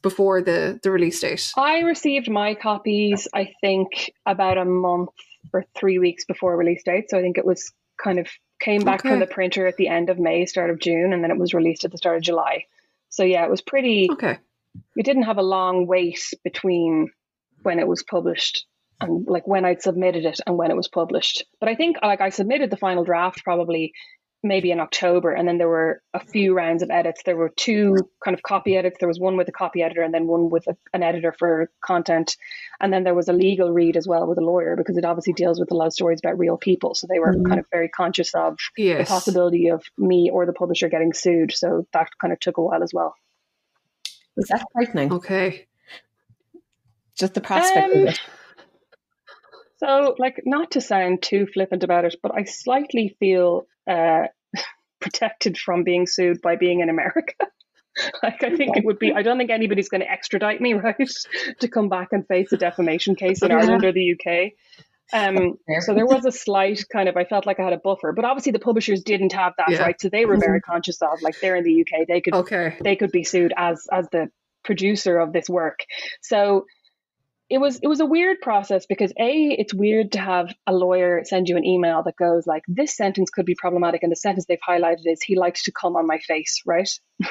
before the release date? I received my copies, I think, about a month or 3 weeks before release date. So I think it was kind of came back from the printer at the end of May, start of June, and then it was released at the start of July. So yeah, it was pretty. Okay. We didn't have a long wait between when it was published and like when I'd submitted it and when it was published. But I think like I submitted the final draft probably maybe in October, and then there were a few rounds of edits. There were 2 kind of copy edits. There was one with a copy editor and then one with an editor for content. And then there was a legal read as well with a lawyer, because it obviously deals with a lot of stories about real people. So they were kind of very conscious of the possibility of me or the publisher getting sued. So that kind of took a while as well. Was that frightening? Okay. Just the prospect of it. So, like, not to sound too flippant about it, but I slightly feel protected from being sued by being in America. Like, I think it would be, I don't think anybody's going to extradite me, right, to come back and face a defamation case in Ireland or the UK. So there was a slight kind of, I felt like I had a buffer, but obviously the publishers didn't have that, right? So they were very conscious of, like, they're in the UK, they could be sued as the producer of this work. So it was a weird process, because it's weird to have a lawyer send you an email that goes like, this sentence could be problematic, and the sentence they've highlighted is, he likes to come on my face, right?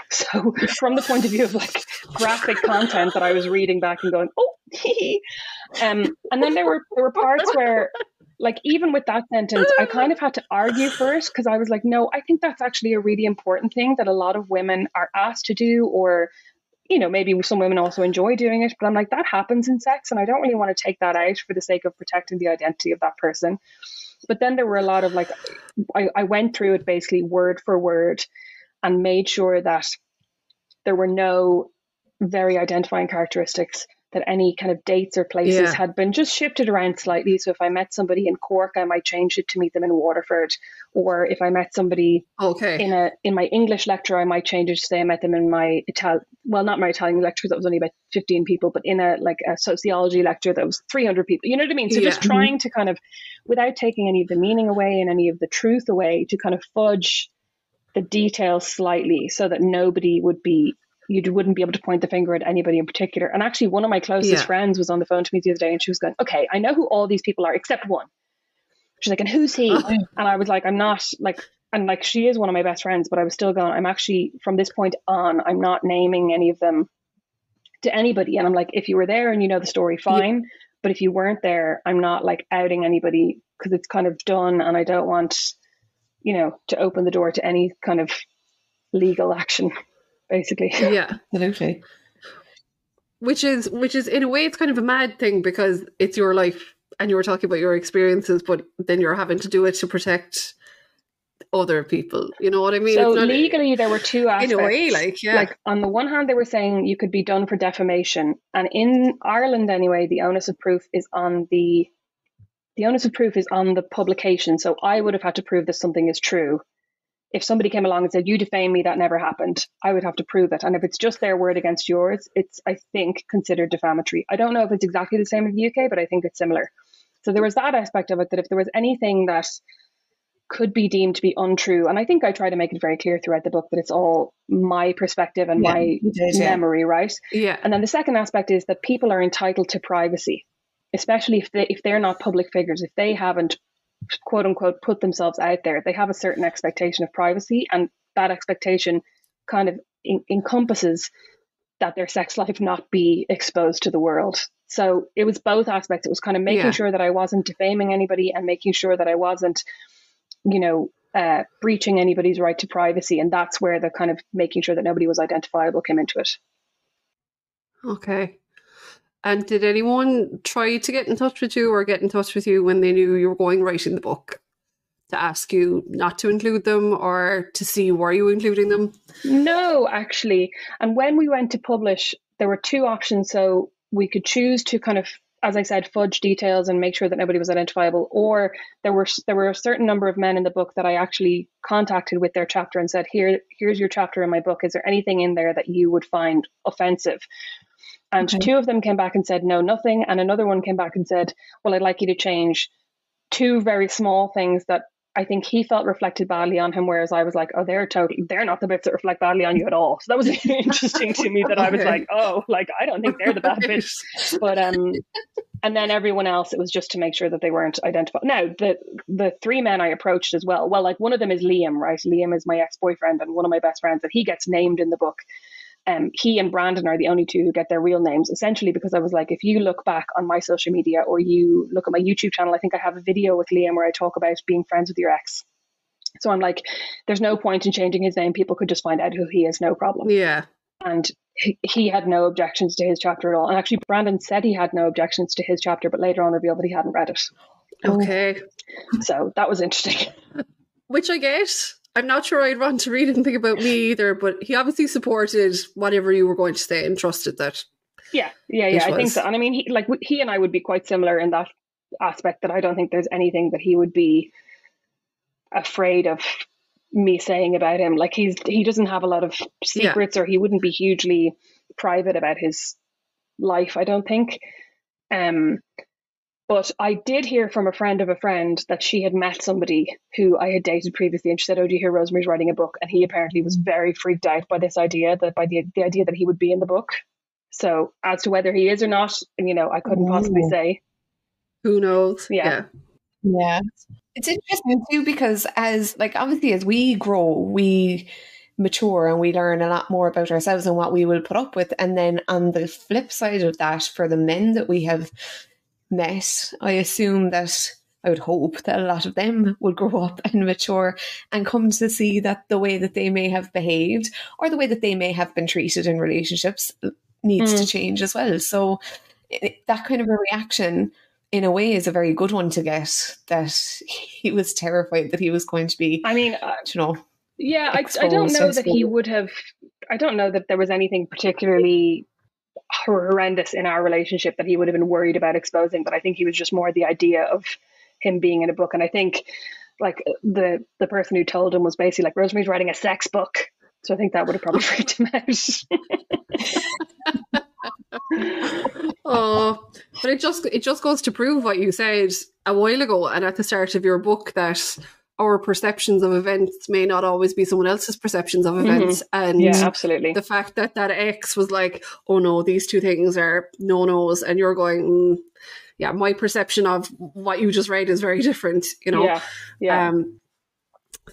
So from the point of view of like graphic content that I was reading back and going, oh, and then there were parts where, like, even with that sentence, I kind of had to argue for it, because I was like, no, I think that's actually a really important thing that a lot of women are asked to do, or maybe some women also enjoy doing it, but I'm like, that happens in sex, and I don't really want to take that out for the sake of protecting the identity of that person. But then there were a lot of like, I went through it basically word for word and made sure that there were no very identifying characteristics, that any kind of dates or places had been just shifted around slightly. So if I met somebody in Cork, I might change it to meet them in Waterford. Or if I met somebody in my English lecture, I might change it to say I met them in my not my Italian lecture, that was only about 15 people, but in a sociology lecture that was 300 people. You know what I mean? So just trying to kind of, without taking any of the meaning away and any of the truth away, to kind of fudge the details slightly so that you wouldn't be able to point the finger at anybody in particular. And actually, one of my closest friends was on the phone to me the other day, and she was going, okay, I know who all these people are except one. She's like, and who's he? And I was like, I'm not like, and like, she is one of my best friends, but I was still going, I'm actually, from this point on, I'm not naming any of them to anybody. And I'm like, if you were there and you know the story, fine. But if you weren't there, I'm not like outing anybody because it's kind of done, and I don't want, to open the door to any kind of legal action, basically. Yeah. Absolutely. Which is in a way, it's kind of a mad thing because it's your life and you were talking about your experiences, but then you're having to do it to protect other people. You know what I mean? So it's not, legally, there were two aspects. in a way, Like on the one hand, they were saying you could be done for defamation, and in Ireland anyway, the onus of proof is on the publication. So I would have had to prove that something is true. If somebody came along and said, you defame me, that never happened, I would have to prove it. And if it's just their word against yours, it's, I think, considered defamatory. I don't know if it's exactly the same in the UK, but I think it's similar. So there was that aspect of it, that if there was anything that could be deemed to be untrue, and I think I try to make it very clear throughout the book that it's all my perspective and my memory, right? Yeah. And then the second aspect is that people are entitled to privacy, especially if they're not public figures, if they haven't, quote unquote, put themselves out there, they have a certain expectation of privacy, and that expectation kind of encompasses that their sex life not be exposed to the world. So it was both aspects. It was kind of making sure that I wasn't defaming anybody and making sure that I wasn't, breaching anybody's right to privacy. And that's where the kind of making sure that nobody was identifiable came into it. Okay. And did anyone try to get in touch with you or get in touch with you when they knew you were going writing the book, to ask you not to include them or to see were you including them? No, actually. And when we went to publish, there were two options. So we could choose to kind of, as I said, fudge details and make sure that nobody was identifiable, or there were a certain number of men in the book that I actually contacted with their chapter and said, here's your chapter in my book. Is there anything in there that you would find offensive? And two of them came back and said, no, nothing. And another one came back and said, well, I'd like you to change two very small things that I think he felt reflected badly on him, whereas I was like, oh, they're not the bits that reflect badly on you at all. So that was interesting to me, that I was like, oh, like, I don't think they're the bad bits. But, and then everyone else, it was just to make sure that they weren't identified. Now, the three men I approached as well, like one of them is Liam, right? Liam is my ex-boyfriend and one of my best friends, and he gets named in the book. He and Brandon are the only two who get their real names, essentially because I was like, if you look back on my social media or you look at my YouTube channel, I think I have a video with Liam where I talk about being friends with your ex. So I'm like, there's no point in changing his name. People could just find out who he is, no problem. Yeah. And he had no objections to his chapter at all. And actually, Brandon said he had no objections to his chapter, but later on revealed that he hadn't read it. Okay. So that was interesting. Which I get. I'm not sure I'd want to read anything about me either, but he obviously supported whatever you were going to say and trusted that. Yeah. I think so. And I mean, he and I would be quite similar in that aspect, that I don't think there's anything that he would be afraid of me saying about him. Like he doesn't have a lot of secrets, or he wouldn't be hugely private about his life, I don't think. But I did hear from a friend of a friend that she had met somebody who I had dated previously, and she said, oh, do you hear Rosemary's writing a book? And he apparently was very freaked out by this idea, by the idea that he would be in the book. So as to whether he is or not, I couldn't possibly say. Who knows? Yeah. It's interesting too, because obviously as we grow, we mature and we learn a lot more about ourselves and what we will put up with. And then on the flip side of that, for the men that we have met, I assume that I would hope that a lot of them will grow up and mature and come to see that the way that they may have behaved or the way that they may have been treated in relationships needs to change as well. So that kind of a reaction in a way is a very good one to get, that he was terrified that he was going to be, I don't know that he would have, I don't know that there was anything particularly horrendous in our relationship that he would have been worried about exposing, but I think he was just more the idea of him being in a book. And I think the person who told him was basically like, Rosemary's writing a sex book. So I think that would have probably freaked him out. Oh, but it just goes to prove what you said a while ago and at the start of your book, that our perceptions of events may not always be someone else's perceptions of events. And yeah, absolutely. The fact that ex was like, oh no, these two things are no-nos, and you're going, yeah, my perception of what you just read is very different, Yeah.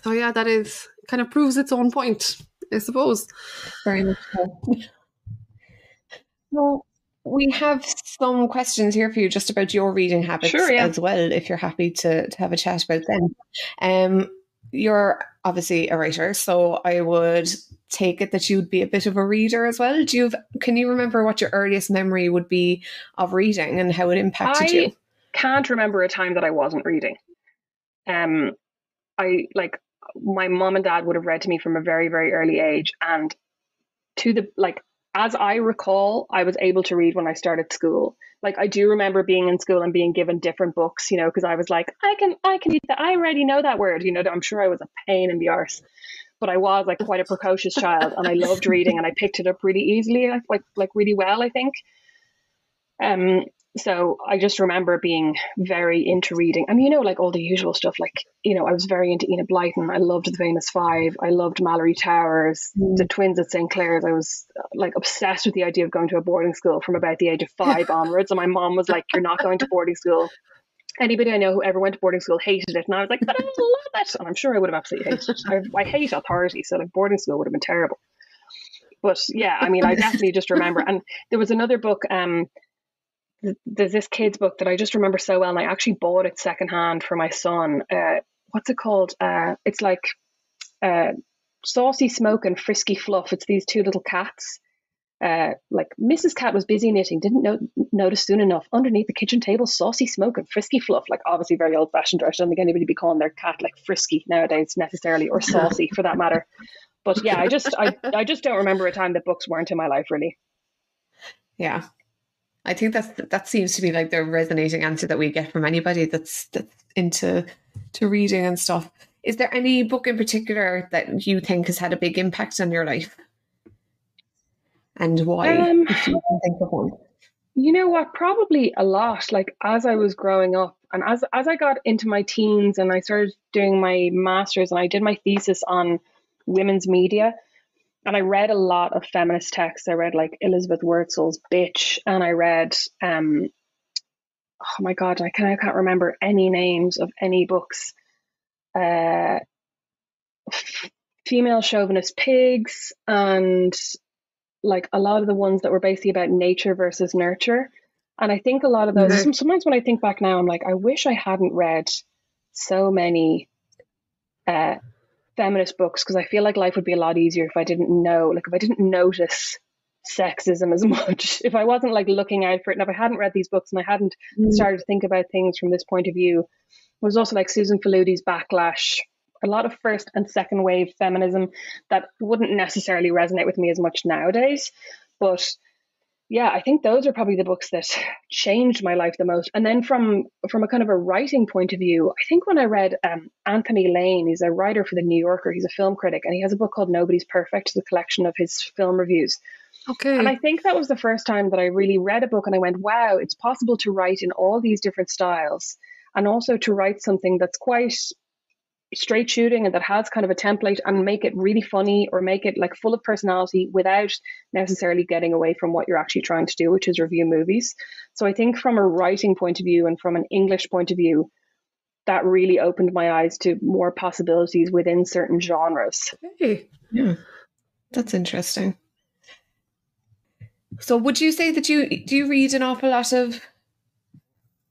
So yeah, that is kind of proves its own point, I suppose. Very much so. Well, we have some questions here for you just about your reading habits Sure, yeah. as well, if you're happy to have a chat about them. You're obviously a writer, so I would take it that you'd be a bit of a reader as well. Can you remember what your earliest memory would be of reading and how it impacted you? I can't remember a time that I wasn't reading. My mom and dad would have read to me from a very, very early age, and as I recall, I was able to read when I started school. Like, I do remember being in school and being given different books, because I was like, I can read that. I already know that word. I'm sure I was a pain in the arse, but I was like quite a precocious child, and I loved reading, and I picked it up really easily, like really well, I think. So I just remember being very into reading. I mean, like all the usual stuff, like, I was very into Enid Blyton. I loved The Famous Five. I loved Mallory Towers, the twins at St. Clair's. I was like obsessed with the idea of going to a boarding school from about the age of 5 onwards. And my mom was like, you're not going to boarding school. Anybody I know who ever went to boarding school hated it. And I was like, but I love it. And I'm sure I would have absolutely hated it. I hate authority. So like boarding school would have been terrible. But yeah, I mean, I definitely just remember. And there was another book, there's this kid's book that I just remember so well, and I actually bought it secondhand for my son. What's it called? It's like Saucy Smoke and Frisky Fluff. It's these two little cats. Like Mrs. Cat was busy knitting, didn't notice soon enough. Underneath the kitchen table, Saucy Smoke and Frisky Fluff. Like, obviously very old-fashioned. I don't think anybody would be calling their cat like Frisky nowadays necessarily, or Saucy for that matter. But yeah, I just don't remember a time that books weren't in my life, really. Yeah. I think that seems to be like the resonating answer that we get from anybody that's into reading and stuff. Is there any book in particular that you think has had a big impact on your life? And why, if you can think of one? You know what? Probably a lot. Like, as I was growing up, and as I got into my teens and I started doing my master's, and I did my thesis on women's media, and I read a lot of feminist texts. I read like Elizabeth Wurzel's Bitch, and I read, oh my God, I can't remember any names of any books. Female Chauvinist Pigs, and like a lot of the ones that were basically about nature versus nurture. And I think a lot of those, sometimes when I think back now, I'm like, I wish I hadn't read so many feminist books, because I feel like life would be a lot easier if I didn't notice sexism as much, if I wasn't like looking out for it, and if I hadn't read these books and I hadn't started to think about things from this point of view. It was also like Susan Faludi's Backlash, a lot of first and second wave feminism that wouldn't necessarily resonate with me as much nowadays. But yeah, I think those are probably the books that changed my life the most. And then from a kind of a writing point of view, I think when I read Anthony Lane, he's a writer for The New Yorker, he's a film critic, and he has a book called Nobody's Perfect, it's a collection of his film reviews. Okay. And I think that was the first time that I really read a book and I went, wow, it's possible to write in all these different styles, and also to write something that's quite straight shooting and that has kind of a template, and make it really funny or make it like full of personality without necessarily getting away from what you're actually trying to do, which is review movies. So I think from a writing point of view and from an English point of view, that really opened my eyes to more possibilities within certain genres. Hey, yeah, that's interesting. So would you say that you read an awful lot of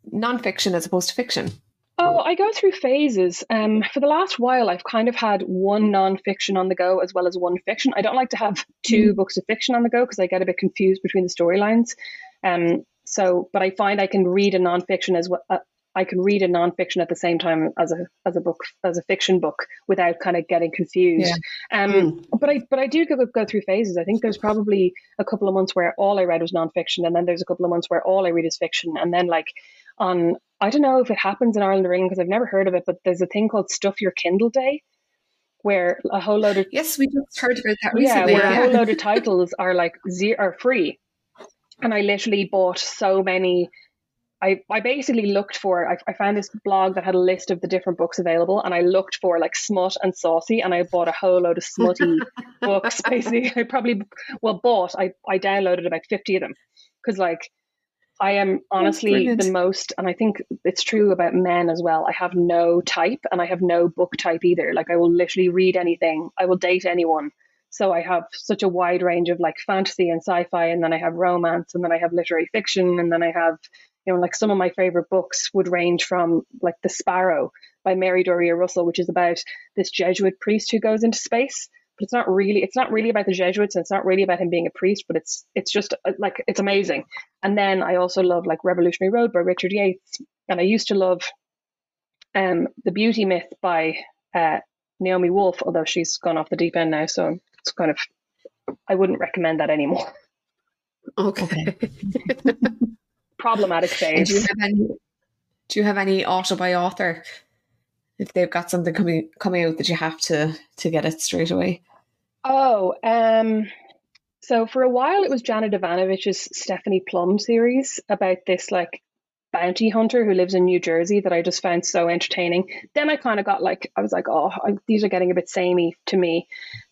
nonfiction as opposed to fiction? Oh, I go through phases. For the last while, I've kind of had one nonfiction on the go as well as one fiction. I don't like to have two books of fiction on the go because I get a bit confused between the storylines. But I find I can read a nonfiction as well. I can read a nonfiction at the same time as a fiction book without kind of getting confused. Yeah. But I do go through phases. I think there's probably a couple of months where all I read was nonfiction, and then there's a couple of months where all I read is fiction, and then like on, I don't know if it happens in Ireland or England because I've never heard of it, but there's a thing called Stuff Your Kindle Day, where a whole load of yes, we just heard about that recently. A whole load of titles are like are free, and I literally bought so many. I basically looked for, I found this blog that had a list of the different books available, and I looked for like smut and saucy, and I bought a whole load of smutty books. Basically, I downloaded about 50 of them, because like I am honestly the most, and I think it's true about men as well, I have no type, and I have no book type either. Like I will literally read anything, I will date anyone. So I have such a wide range of like fantasy and sci-fi, and then I have romance, and then I have literary fiction, and then I have, like some of my favorite books would range from like The Sparrow by Mary Doria Russell, which is about this Jesuit priest who goes into space. But it's not really about the Jesuits, and it's not really about him being a priest, but it's just like, it's amazing. And then I also love like Revolutionary Road by Richard Yates, and I used to love The Beauty Myth by Naomi Wolf, although she's gone off the deep end now, so it's kind of, I wouldn't recommend that anymore. Okay. Problematic phase. Do you have any author by author, if they've got something coming out that you have to get it straight away? Oh, so for a while it was Janet Ivanovich's Stephanie Plum series about this like bounty hunter who lives in New Jersey that I just found so entertaining. Then I kind of got like, I was like, these are getting a bit samey to me.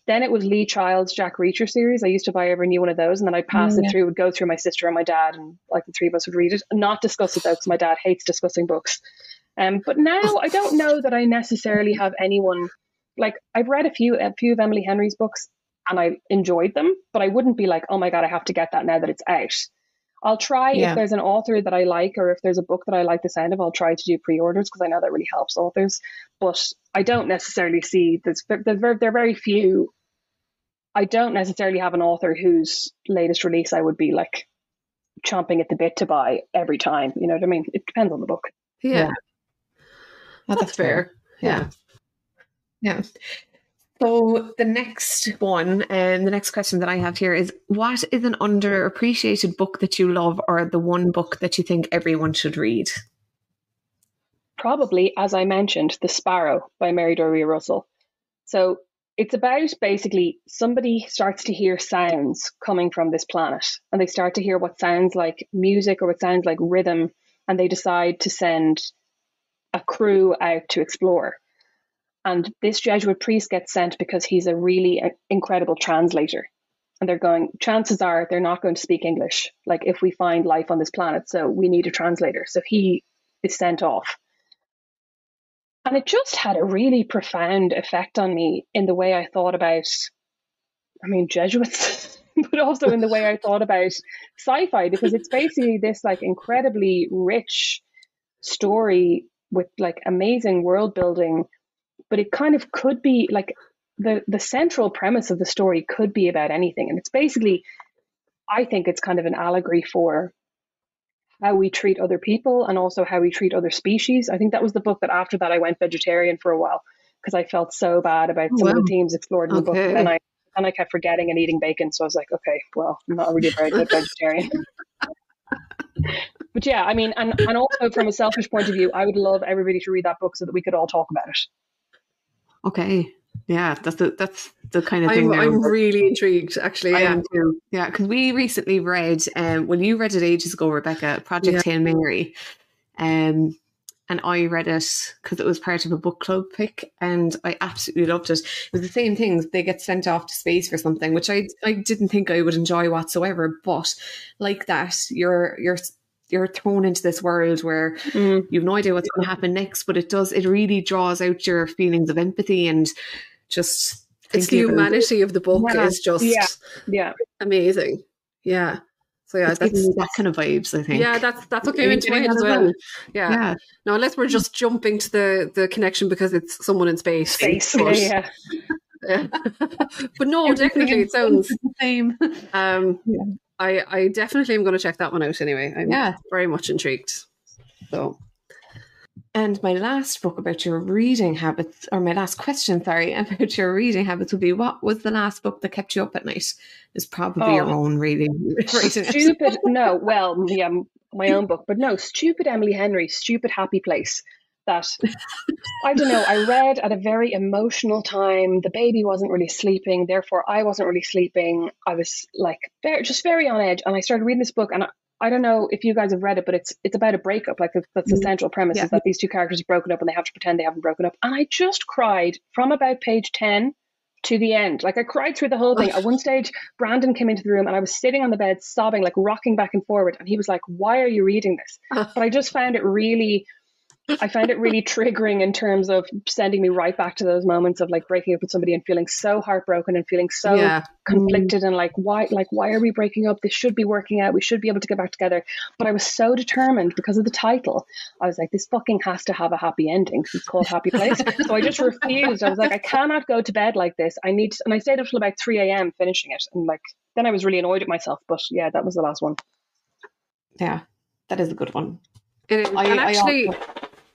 Then it was Lee Child's Jack Reacher series. I used to buy every new one of those, and then I'd pass it through, would go through my sister and my dad, and like the three of us would read it. Not discuss it though, because my dad hates discussing books. But now I don't know that I necessarily have anyone, like I've read a few of Emily Henry's books and I enjoyed them, but I wouldn't be like, oh my God, I have to get that now that it's out. I'll try if there's an author that I like, or if there's a book that I like the sound of, I'll try to do pre-orders, because I know that really helps authors. But I don't necessarily see, there are very few. I don't necessarily have an author whose latest release I would be like chomping at the bit to buy every time. You know what I mean? It depends on the book. Yeah. That's fair. Yeah. So the next one, and the next question that I have here is, what is an underappreciated book that you love, or the one book that you think everyone should read? Probably, as I mentioned, The Sparrow by Mary Doria Russell. So it's about basically somebody starts to hear sounds coming from this planet, and they start to hear what sounds like music or what sounds like rhythm, and they decide to send a crew out to explore. And this Jesuit priest gets sent because he's a really incredible translator. And they're going, chances are they're not going to speak English, like if we find life on this planet. So we need a translator. So he is sent off. And it just had a really profound effect on me in the way I thought about, Jesuits, but also in the way I thought about sci-fi, because it's basically this like incredibly rich story with like amazing world building. But it kind of could be like the central premise of the story could be about anything. And it's basically, I think it's kind of an allegory for how we treat other people and also how we treat other species. I think that was the book that after that I went vegetarian for a while, because I felt so bad about some of the themes explored in the book. And I kept forgetting and eating bacon. So I was like, okay, well, I'm not really a very good vegetarian. But yeah, and also from a selfish point of view, I would love everybody to read that book so that we could all talk about it. Okay. Yeah, that's the kind of thing. I'm really intrigued, actually. I am too. Yeah, because we recently read, you read it ages ago, Rebecca, Project Hail Mary. And I read it because it was part of a book club pick, and I absolutely loved it. It was the same thing. They get sent off to space for something, which I didn't think I would enjoy whatsoever. But like that, you're thrown into this world where you've no idea what's going to happen next, but it really draws out your feelings of empathy and just it's the humanity of the book is just amazing. Yeah. So yeah, that's that kind of vibes, I think. Yeah, that's what came into my head as well. Yeah. Now, unless we're just jumping to the connection because it's someone in space. Yeah. But no, definitely it sounds the same. I definitely am going to check that one out anyway. I'm very much intrigued. So, and my last book about your reading habits, or my last question, sorry, about your reading habits would be, what was the last book that kept you up at night? It's probably your own reading. Stupid. No, well, yeah, my own book, but no, stupid Emily Henry, Stupid Happy Place. That, I don't know, I read at a very emotional time. The baby wasn't really sleeping, therefore I wasn't really sleeping. I was like just very on edge, and I started reading this book, and I don't know if you guys have read it, but it's about a breakup. Like that's the central premise is that these two characters are broken up and they have to pretend they haven't broken up. And I just cried from about page 10 to the end. Like I cried through the whole thing. At one stage, Brandon came into the room and I was sitting on the bed sobbing, like rocking back and forward, and he was like, "Why are you reading this?" But I just found it really I find it really triggering in terms of sending me right back to those moments of like breaking up with somebody and feeling so heartbroken and feeling so Yeah. conflicted and like why are we breaking up? This should be working out. We should be able to get back together. But I was so determined because of the title. I was like, this fucking has to have a happy ending. It's called Happy Place. So I just refused. I was like, I cannot go to bed like this. I need to, and I stayed up till about 3 a.m. finishing it. And like then I was really annoyed at myself. But yeah, that was the last one. Yeah, that is a good one. It is. And actually,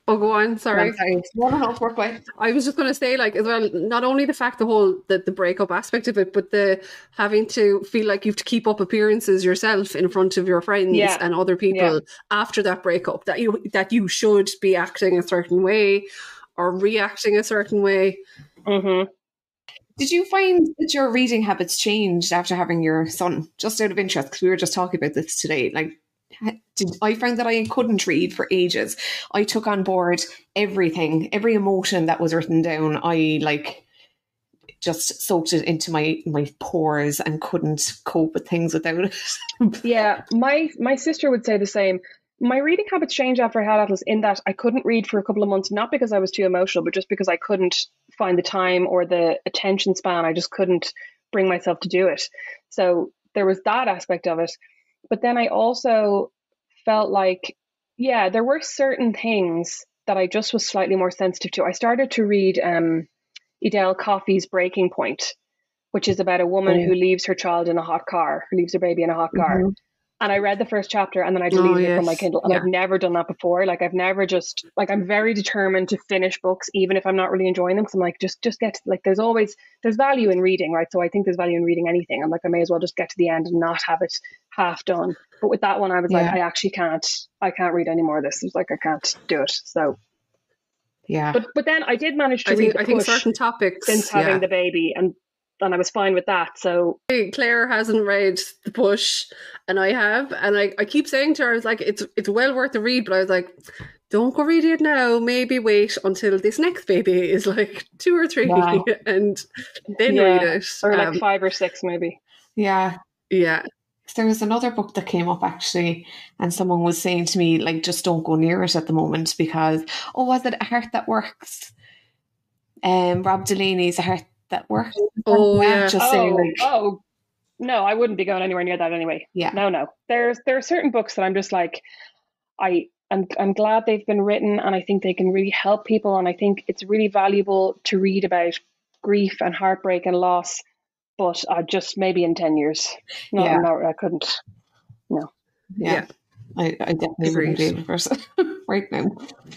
oh, go on. Sorry. No, work away. I was just going to say, like, as well, not only the fact the breakup aspect of it, but the having to feel like you have to keep up appearances yourself in front of your friends and other people after that breakup, that you should be acting a certain way or reacting a certain way. Mm-hmm. Did you find that your reading habits changed after having your son? Just out of interest, because we were just talking about this today. Like, I found that I couldn't read for ages. I took on board everything, every emotion that was written down. I like just soaked it into my pores and couldn't cope with things without it. Yeah, my sister would say the same. My reading habits changed after I had Atlas in that I couldn't read for a couple of months, not because I was too emotional, but just because I couldn't find the time or the attention span. I just couldn't bring myself to do it. So there was that aspect of it. But then I also felt like, yeah, there were certain things that I just was slightly more sensitive to. I started to read Edel Coffey's Breaking Point, which is about a woman who leaves her child in a hot car, who leaves her baby in a hot car. And I read the first chapter and then I deleted it from my Kindle. And I've never done that before. Like I've never just, like I'm very determined to finish books, even if I'm not really enjoying them. Because I'm like, just get to, like, there's value in reading, right? So I think there's value in reading anything. I'm like, I may as well just get to the end and not have it half done. But with that one, I was like, I actually can't read any more of this. It's like, I can't do it. So. Yeah. But then I did manage to read I think certain topics since having the baby and I was fine with that. So Claire hasn't read The Push and I have, and I keep saying to her, I was like, it's well worth the read, but I was like, don't go read it now, maybe wait until this next baby is like 2 or 3 and then read it. Or like 5 or 6 maybe. Yeah. Yeah. There was another book that came up actually, and someone was saying to me, like, just don't go near it at the moment because, was it A Heart That Works? Rob Delaney's A Heart That Works. Oh, yeah. Just saying, like, no, I wouldn't be going anywhere near that anyway. Yeah. No. There are certain books that I'm just like, I'm glad they've been written and I think they can really help people. And I think it's really valuable to read about grief and heartbreak and loss. But just maybe in 10 years. No, I couldn't. No. Yeah. I definitely wouldn't be able to right now.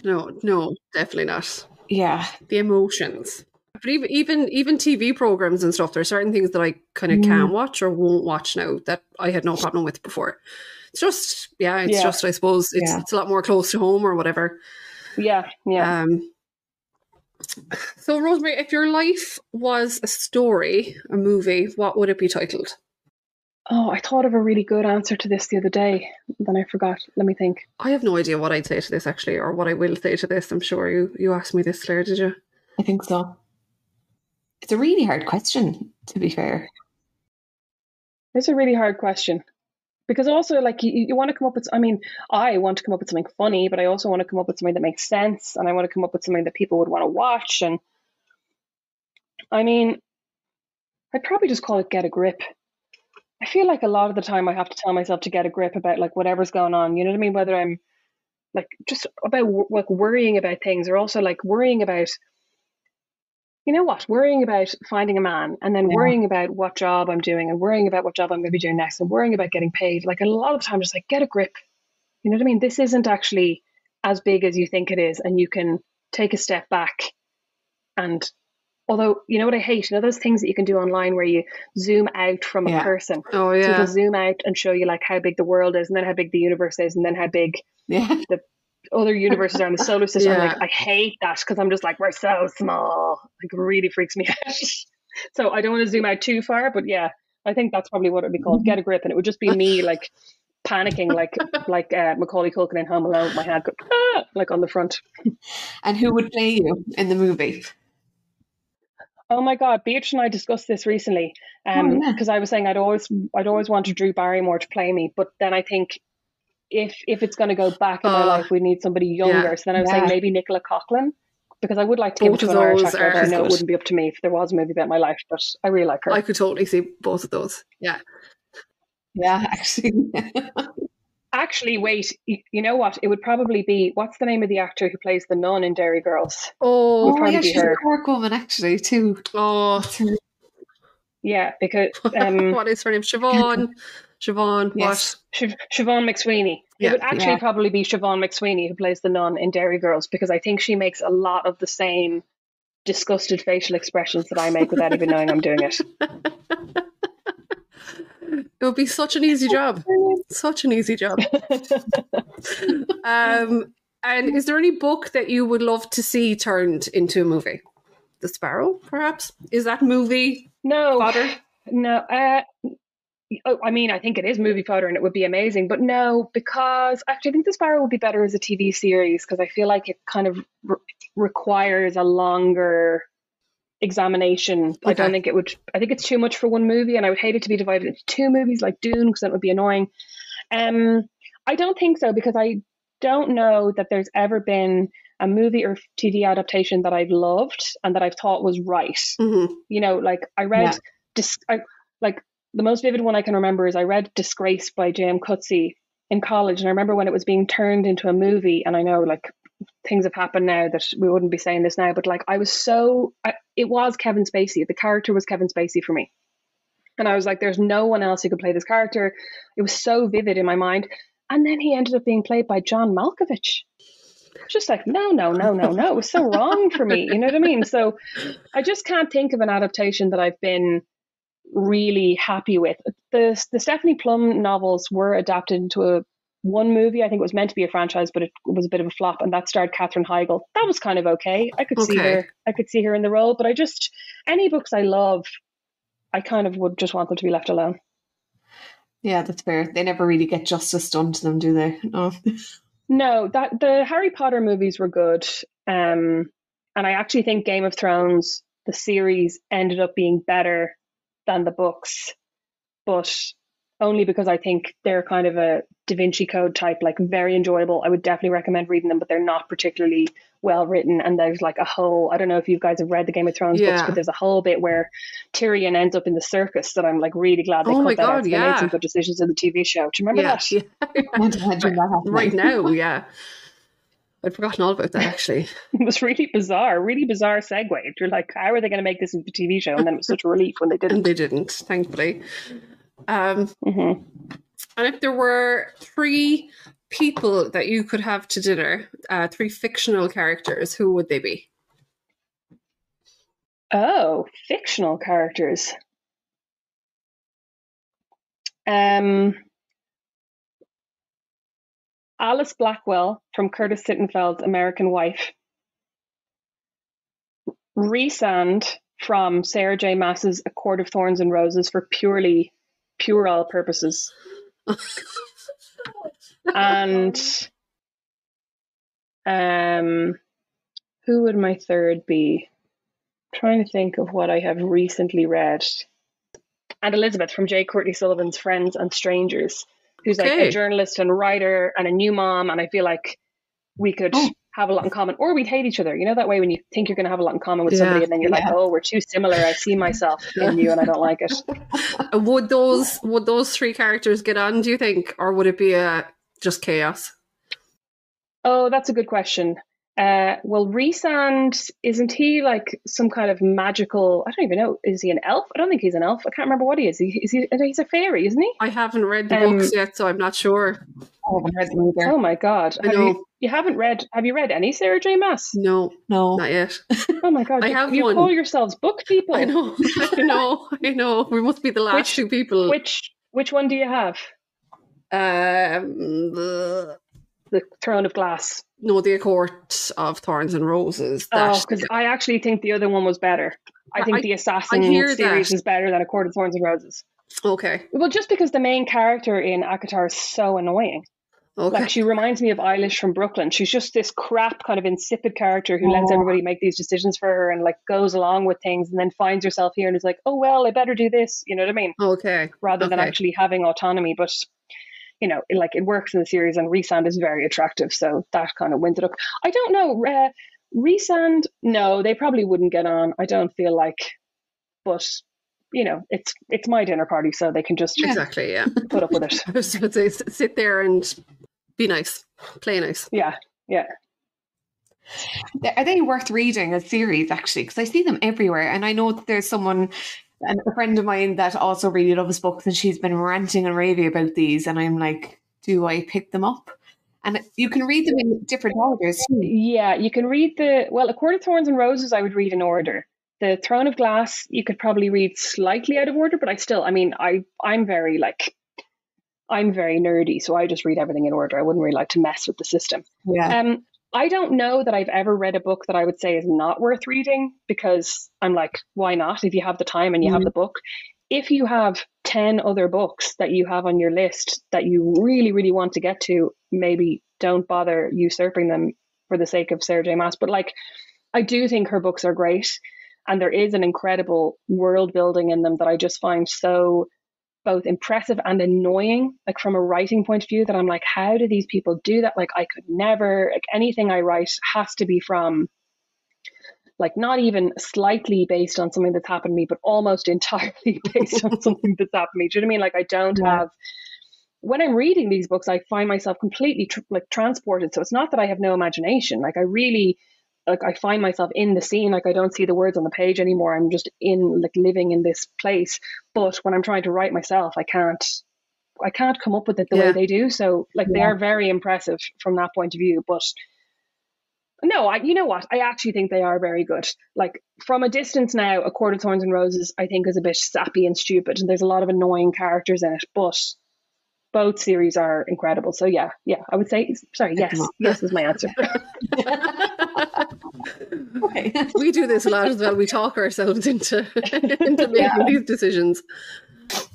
No, definitely not. Yeah. The emotions. But even TV programs and stuff, there are certain things that I kind of can't watch or won't watch now that I had no problem with before. It's just, just, I suppose, it's a lot more close to home or whatever. Yeah. So, Rosemary, if your life was a story, a movie, what would it be titled? Oh, I thought of a really good answer to this the other day. Then I forgot. Let me think. I have no idea what I'd say to this, actually, or what I will say to this. I'm sure you asked me this, Claire, did you? I think so. It's a really hard question, to be fair. It's a really hard question. Because also, like, you want to come up with, I want to come up with something funny, but I also want to come up with something that makes sense, and I want to come up with something that people would want to watch. And I'd probably just call it Get a Grip. I feel like a lot of the time I have to tell myself to get a grip about, like, whatever's going on. You know what I mean? Whether I'm, like, just about, like, worrying about things, or also, like, worrying about, worrying about finding a man, and then worrying about what job I'm doing, and worrying about what job I'm going to be doing next, and worrying about getting paid. Like, a lot of times, just like, get a grip. You know what I mean? This isn't actually as big as you think it is, and you can take a step back. And although, you know what I hate? You know those things that you can do online where you zoom out from a person? Oh, yeah. So you can zoom out and show you, like, how big the world is, and then how big the universe is, and then how big the other universes are in the solar system. Like, I hate that because I'm just like, we're so small. Like, it really freaks me out. So I don't want to zoom out too far, but yeah, I think that's probably what it would be called, Get a Grip. And it would just be me, like, panicking, like Macaulay Culkin in Home Alone with my hand going, like, on the front. And who would play you in the movie? Oh my God, Beatrice and I discussed this recently, because I was saying I'd always wanted Drew Barrymore to play me, but then I think if it's going to go back in my life, we need somebody younger. So then I was saying maybe Nicola Coughlan, because I would like to give it to an Irish actor, although I know it wouldn't be up to me if there was a movie about my life, but I really like her. I could totally see both of those. Yeah. Yeah, actually. Actually, wait, you know what? It would probably be, what's the name of the actor who plays the nun in Dairy Girls? She's a Cork woman, actually, too. Oh. Yeah, because... what is her name? Siobhan, yes. What? Siobhan McSweeney. It would actually probably be Siobhan McSweeney who plays the nun in Dairy Girls, because I think she makes a lot of the same disgusted facial expressions that I make without even knowing I'm doing it. It would be such an easy job. Such an easy job. And is there any book that you would love to see turned into a movie? The Sparrow, perhaps? Is that movie fodder? No. I mean, I think it is movie fodder and it would be amazing. But no, because actually I think The Sparrow would be better as a TV series, because I feel like it kind of requires a longer examination. Okay. I don't think it would. I think it's too much for one movie, and I would hate it to be divided into two movies like Dune, because that would be annoying. I don't think so, because I don't know that there's ever been a movie or TV adaptation that I've loved and that I've thought was right. Mm-hmm. You know, like I read like the most vivid one I can remember is I read Disgrace by J.M. Coetzee in college, and I remember when it was being turned into a movie, and I know like things have happened now that we wouldn't be saying this now, but like it was Kevin Spacey. The character was Kevin Spacey for me. And I was like, there's no one else who could play this character. It was so vivid in my mind. And then he ended up being played by John Malkovich. Just like, no. It was so wrong for me. You know what I mean? So I just can't think of an adaptation that I've been really happy with. The Stephanie Plum novels were adapted into one movie. I think it was meant to be a franchise, but it was a bit of a flop, and that starred Katherine Heigl. That was kind of okay. I could see her in the role, but any books I love, I kind of would just want them to be left alone. Yeah, that's fair. They never really get justice done to them, do they? No, the Harry Potter movies were good. And I actually think Game of Thrones, the series, ended up being better than the books, but only because I think they're kind of a Da Vinci Code type, like very enjoyable. I would definitely recommend reading them, but they're not particularly well written. And there's like a whole, I don't know if you guys have read the Game of Thrones books, but there's a whole bit where Tyrion ends up in the circus that I'm like really glad they cut that out. They made some good decisions in the TV show. Do you remember that? Yeah. Right now, yeah. I'd forgotten all about that, actually. It was really bizarre segue. You're like, how are they going to make this into a TV show? And then it was such a relief when they didn't. And they didn't, thankfully. And if there were 3 people that you could have to dinner, 3 fictional characters, who would they be? Oh, fictional characters. Alice Blackwell from Curtis Sittenfeld's American Wife. Rhysand from Sarah J. Maas's A Court of Thorns and Roses for puerile purposes. And who would my third be? I'm trying to think of what I have recently read. And Elizabeth from J. Courtney Sullivan's Friends and Strangers, who's like a journalist and writer and a new mom, and I feel like we could have a lot in common, or we'd hate each other. You know that way when you think you're going to have a lot in common with somebody, and then you're like, oh, we're too similar. I see myself in you, and I don't like it. Would those 3 characters get on, do you think, or would it be just chaos? Oh, that's a good question. Well, Rhysand, isn't he like some kind of magical? I don't even know. Is he an elf? I don't think he's an elf. I can't remember what he is. He's a fairy, isn't he? I haven't read the books yet, so I'm not sure. I haven't read them either. Oh my god! I know. You haven't read? Have you read any Sarah J. Maas? No, not yet. Oh my god! I have you one. Call yourselves book people. I know. We must be the last 2 people. Which one do you have? The Throne of Glass. No, the A Court of Thorns and Roses. Because I actually think the other one was better. I think the Assassin series is better than A Court of Thorns and Roses. Okay. Well, just because the main character in ACOTAR is so annoying. Okay. Like, she reminds me of Eilish from Brooklyn. She's just this crap kind of insipid character who lets everybody make these decisions for her and like goes along with things, and then finds herself here and is like, oh, well, I better do this. You know what I mean? Okay. Rather than actually having autonomy. But like it works in the series, and Rhysand is very attractive, so that kind of wins it up. I don't know, Rhysand, no, they probably wouldn't get on, I don't feel like, but it's my dinner party, so they can just Exactly, yeah. put up with it. I was about to say, sit there and be nice, play nice. Yeah. Are they worth reading as series, actually? Because I see them everywhere, and I know that there's someone, a friend of mine, that also really loves books, and she's been ranting and raving about these, and I'm like, do I pick them up? And you can read them in different orders too. Yeah, you can read A Court of Thorns and Roses I would read in order. The Throne of Glass you could probably read slightly out of order, but I'm very nerdy, so I just read everything in order. I wouldn't really like to mess with the system. Yeah. I don't know that I've ever read a book that I would say is not worth reading, because I'm like, why not? If you have the time and you have the book. If you have 10 other books that you have on your list that you really, really want to get to, maybe don't bother usurping them for the sake of Sarah J. Maas. But I do think her books are great, and there is an incredible world building in them that I just find so both impressive and annoying, from a writing point of view, that I'm like, how do these people do that? I could never, anything I write has to be from, not even slightly based on something that's happened to me, but almost entirely based on something that's happened to me. Do you know what I mean? I don't have, when I'm reading these books, I find myself completely transported. So it's not that I have no imagination. I really, I find myself in the scene. I don't see the words on the page anymore. I'm just in, living in this place. But when I'm trying to write myself, I can't come up with it the way they do. So they are very impressive from that point of view. But no, you know what? I actually think they are very good. From a distance now, A Court of Thorns and Roses, I think, is a bit sappy and stupid, and there's a lot of annoying characters in it. But both series are incredible. So yeah, I would say, yes is my answer. Okay. We do this a lot as well. We talk ourselves into making these decisions.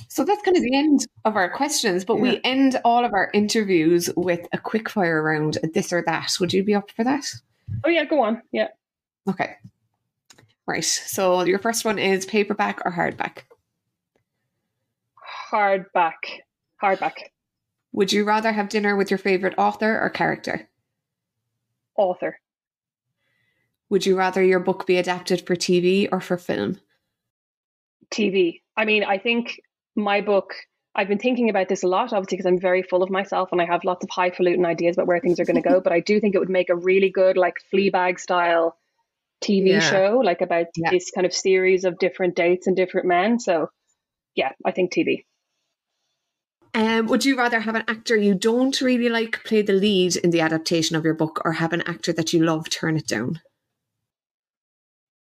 So that's kind of the end of our questions, but we end all of our interviews with a quick fire round, a this or that. Would you be up for that? Oh yeah, go on. Yeah. Okay. Right. So your first one is paperback or hardback? Hardback. Would you rather have dinner with your favourite author or character? Author. Would you rather your book be adapted for TV or for film? TV. I think my book, I've been thinking about this a lot, obviously, because I'm very full of myself and I have lots of highfalutin ideas about where things are going to go. But I do think it would make a really good, Fleabag style TV show, about this kind of series of different dates and different men. So yeah, I think TV. Would you rather have an actor you don't really like play the lead in the adaptation of your book, or have an actor that you love turn it down?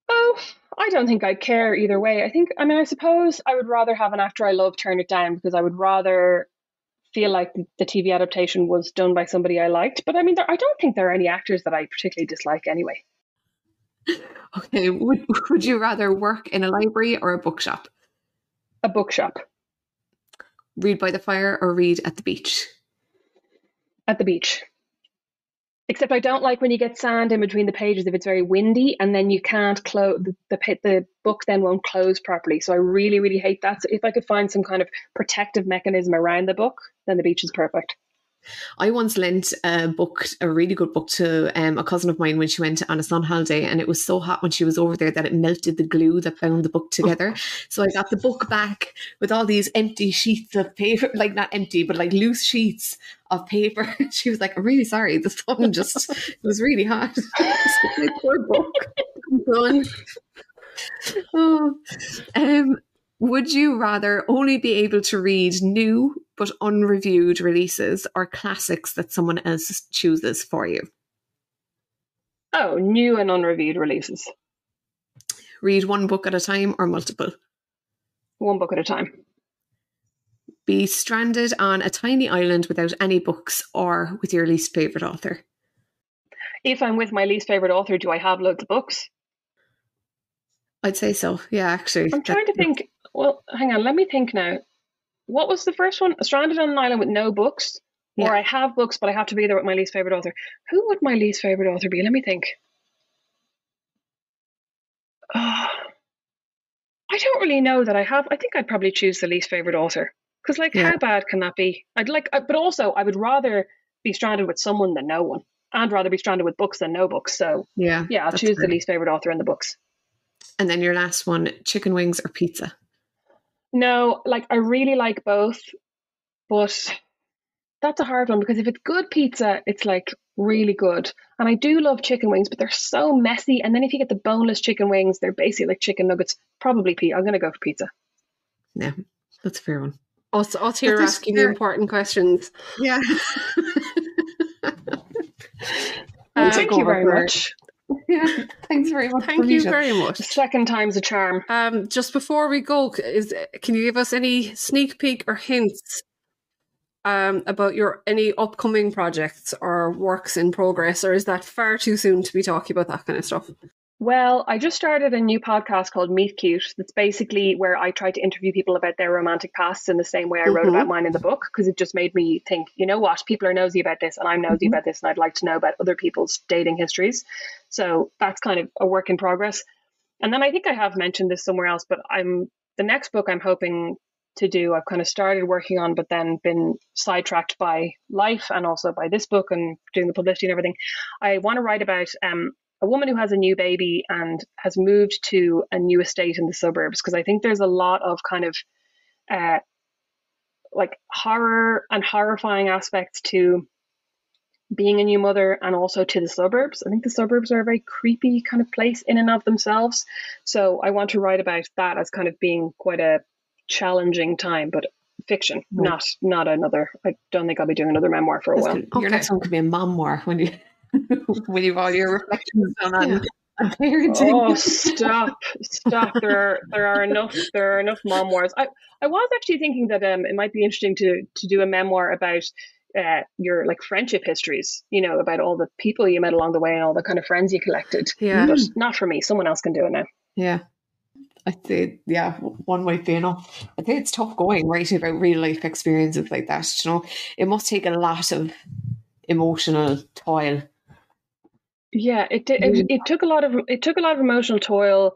Oh, I don't think I'd care either way. I suppose I would rather have an actor I love turn it down, because I would rather feel like the TV adaptation was done by somebody I liked. But I don't think there are any actors that I particularly dislike anyway. Okay, would you rather work in a library or a bookshop? A bookshop. Read by the fire or read at the beach? At the beach. Except I don't like when you get sand in between the pages if it's very windy, and then you can't close, the book then won't close properly. So I really, really hate that. So if I could find some kind of protective mechanism around the book, then the beach is perfect. I once lent a really good book, to a cousin of mine when she went on a sun holiday, and it was so hot when she was over there that it melted the glue that bound the book together. So I got the book back with all these empty sheets of paper, not empty, but loose sheets of paper. She was like, "I'm really sorry, the sun it was really hot." My poor book. Done. Oh. Would you rather only be able to read new but unreviewed releases, or classics that someone else chooses for you? Oh, new and unreviewed releases. Read one book at a time or multiple? One book at a time. Be stranded on a tiny island without any books, or with your least favourite author? If I'm with my least favourite author, do I have loads of books? I'd say so. Yeah, actually. I'm trying to think. Well, hang on. Let me think now. What was the first one? Stranded on an island with no books? Yeah. Or I have books, but I have to be there with my least favourite author. Who would my least favourite author be? Let me think. I don't really know that I have. I think I'd probably choose the least favourite author. Because like, how bad can that be? But also I would rather be stranded with someone than no one, and rather be stranded with books than no books. So yeah, I'll choose the least favorite author in the books. And then your last one, chicken wings or pizza? No, like I really like both, but that's a hard one, because if it's good pizza, it's like really good. And I do love chicken wings, but they're so messy. And then if you get the boneless chicken wings, they're basically like chicken nuggets. Probably pizza. I'm going to go for pizza. Yeah, that's a fair one. Us here asking the important questions. Yeah. Thank you very much. Yeah, thanks very much. Thank you very much. Second time's a charm. Just before we go, can you give us any sneak peek or hints about any upcoming projects or works in progress, or is that far too soon to be talking about that kind of stuff? Well, I just started a new podcast called Meet Cute. That's basically where I try to interview people about their romantic pasts in the same way I wrote about mine in the book, because it just made me think, you know what, people are nosy about this and I'm nosy about this, and I'd like to know about other people's dating histories. So that's kind of a work in progress. And then I think I have mentioned this somewhere else, but the next book I'm hoping to do, I've kind of started working on, but then been sidetracked by life and also by this book and doing the publicity and everything. I want to write about a woman who has a new baby and has moved to a new estate in the suburbs, because I think there's a lot of kind of like horror and horrifying aspects to being a new mother, and also to the suburbs. I think the suburbs are a very creepy kind of place in and of themselves. So I want to write about that as kind of being quite a challenging time, but fiction, not another. I don't think I'll be doing another memoir for a while. Your next one could be a memoir when you when you've all your reflections done on parenting. Oh, stop! There are enough memoirs. I was actually thinking that it might be interesting to do a memoir about your like friendship histories, you know, about all the people you met along the way and all the kind of friends you collected. Yeah. But not for me. Someone else can do it now. Yeah. I'd say, one might be enough. I think it's tough going, writing about real life experiences like that. You know, it must take a lot of emotional toil. Yeah, it took a lot of emotional toil.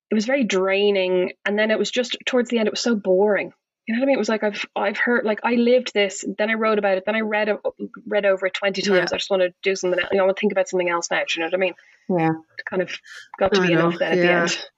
It was very draining, and then it was just towards the end, it was so boring. You know what I mean? It was like I've heard, like I lived this, then I wrote about it, then I read over it 20 times. I just want to do something else. I want to think about something else now. Do you know what I mean? Yeah, it kind of got to be enough then at the end.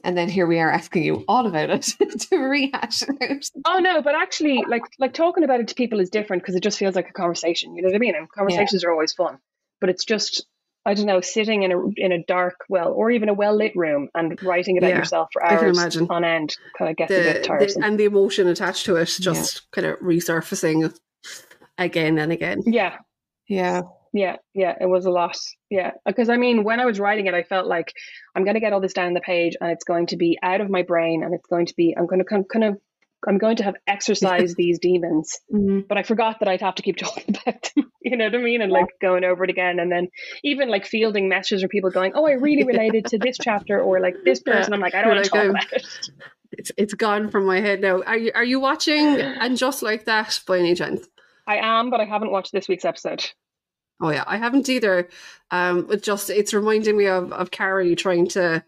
And then here we are asking you all about it to rehash it out. Oh no, but actually, like talking about it to people is different, because it just feels like a conversation. You know what I mean? And conversations are always fun, but it's just, I don't know, sitting in a dark, or even a well lit room and writing about yourself for hours on end kind of gets a bit tiresome. And the emotion attached to it just kind of resurfacing again and again. Yeah, it was a lot. Yeah, because I mean, when I was writing it, I felt like I'm going to get all this down the page, and it's going to be out of my brain, and it's going to be, I'm going to have exercised these demons. But I forgot that I'd have to keep talking about them. You know what I mean? And like going over it again, and then even like fielding messages from people going, "Oh, I really related to this chapter," or like this person. I'm like, I don't want to talk about it. It's gone from my head now. Are you watching And Just Like That by any chance? I am, but I haven't watched this week's episode. Oh yeah, I haven't either. It's reminding me of Carrie trying to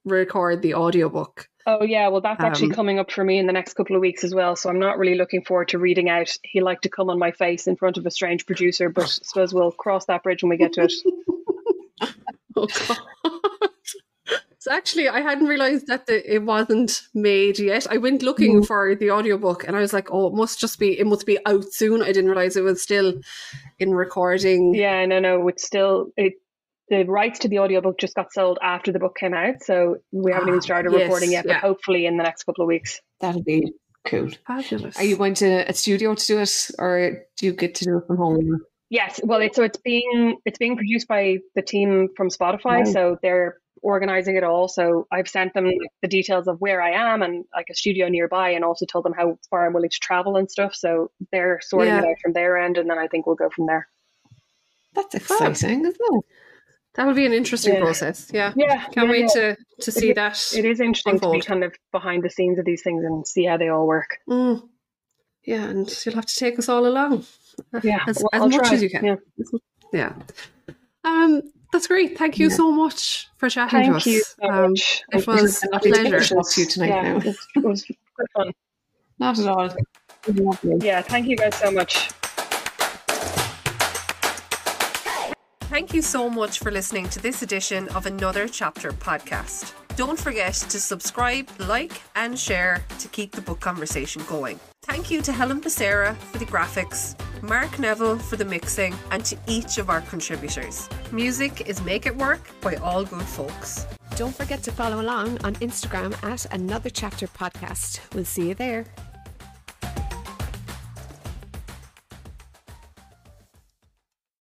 record the audiobook. Oh yeah, well that's actually coming up for me in the next couple of weeks as well. So I'm not really looking forward to reading out "He Liked to Come on My Face" in front of a strange producer, but I suppose we'll cross that bridge when we get to it. Oh God. So actually, I hadn't realised that it wasn't made yet. I went looking for the audiobook and I was like, oh, it must be out soon. I didn't realise it was still in recording. Yeah, no, it's still, the rights to the audiobook just got sold after the book came out. So we haven't even started recording yet, but hopefully in the next couple of weeks. That'll be cool. Fabulous. Are you going to a studio to do it, or do you get to do it from home? Yes, well, it's being produced by the team from Spotify, so they're organizing it all. So I've sent them the details of where I am and like a studio nearby, and also told them how far I'm willing to travel and stuff. So they're sorting it out from their end, and then I think we'll go from there. That's exciting, isn't it? That would be an interesting process. Yeah. Can't wait to see that. It is interesting unfold. to be kind of behind the scenes of these things and see how they all work. Yeah, and you'll have to take us all along. Yeah, as much as you can. Yeah. That's great. Thank you so much for chatting to us. Thank you so much. It was a pleasure. To talk to you tonight. Now it was good fun. Not at all. Yeah, thank you guys so much. Thank you so much for listening to this edition of Another Chapter podcast. Don't forget to subscribe, like and share to keep the book conversation going. Thank you to Helen Becerra for the graphics, Mark Neville for the mixing, and to each of our contributors. Music is Make It Work by All Good Folks. Don't forget to follow along on Instagram at Another Chapter Podcast. We'll see you there.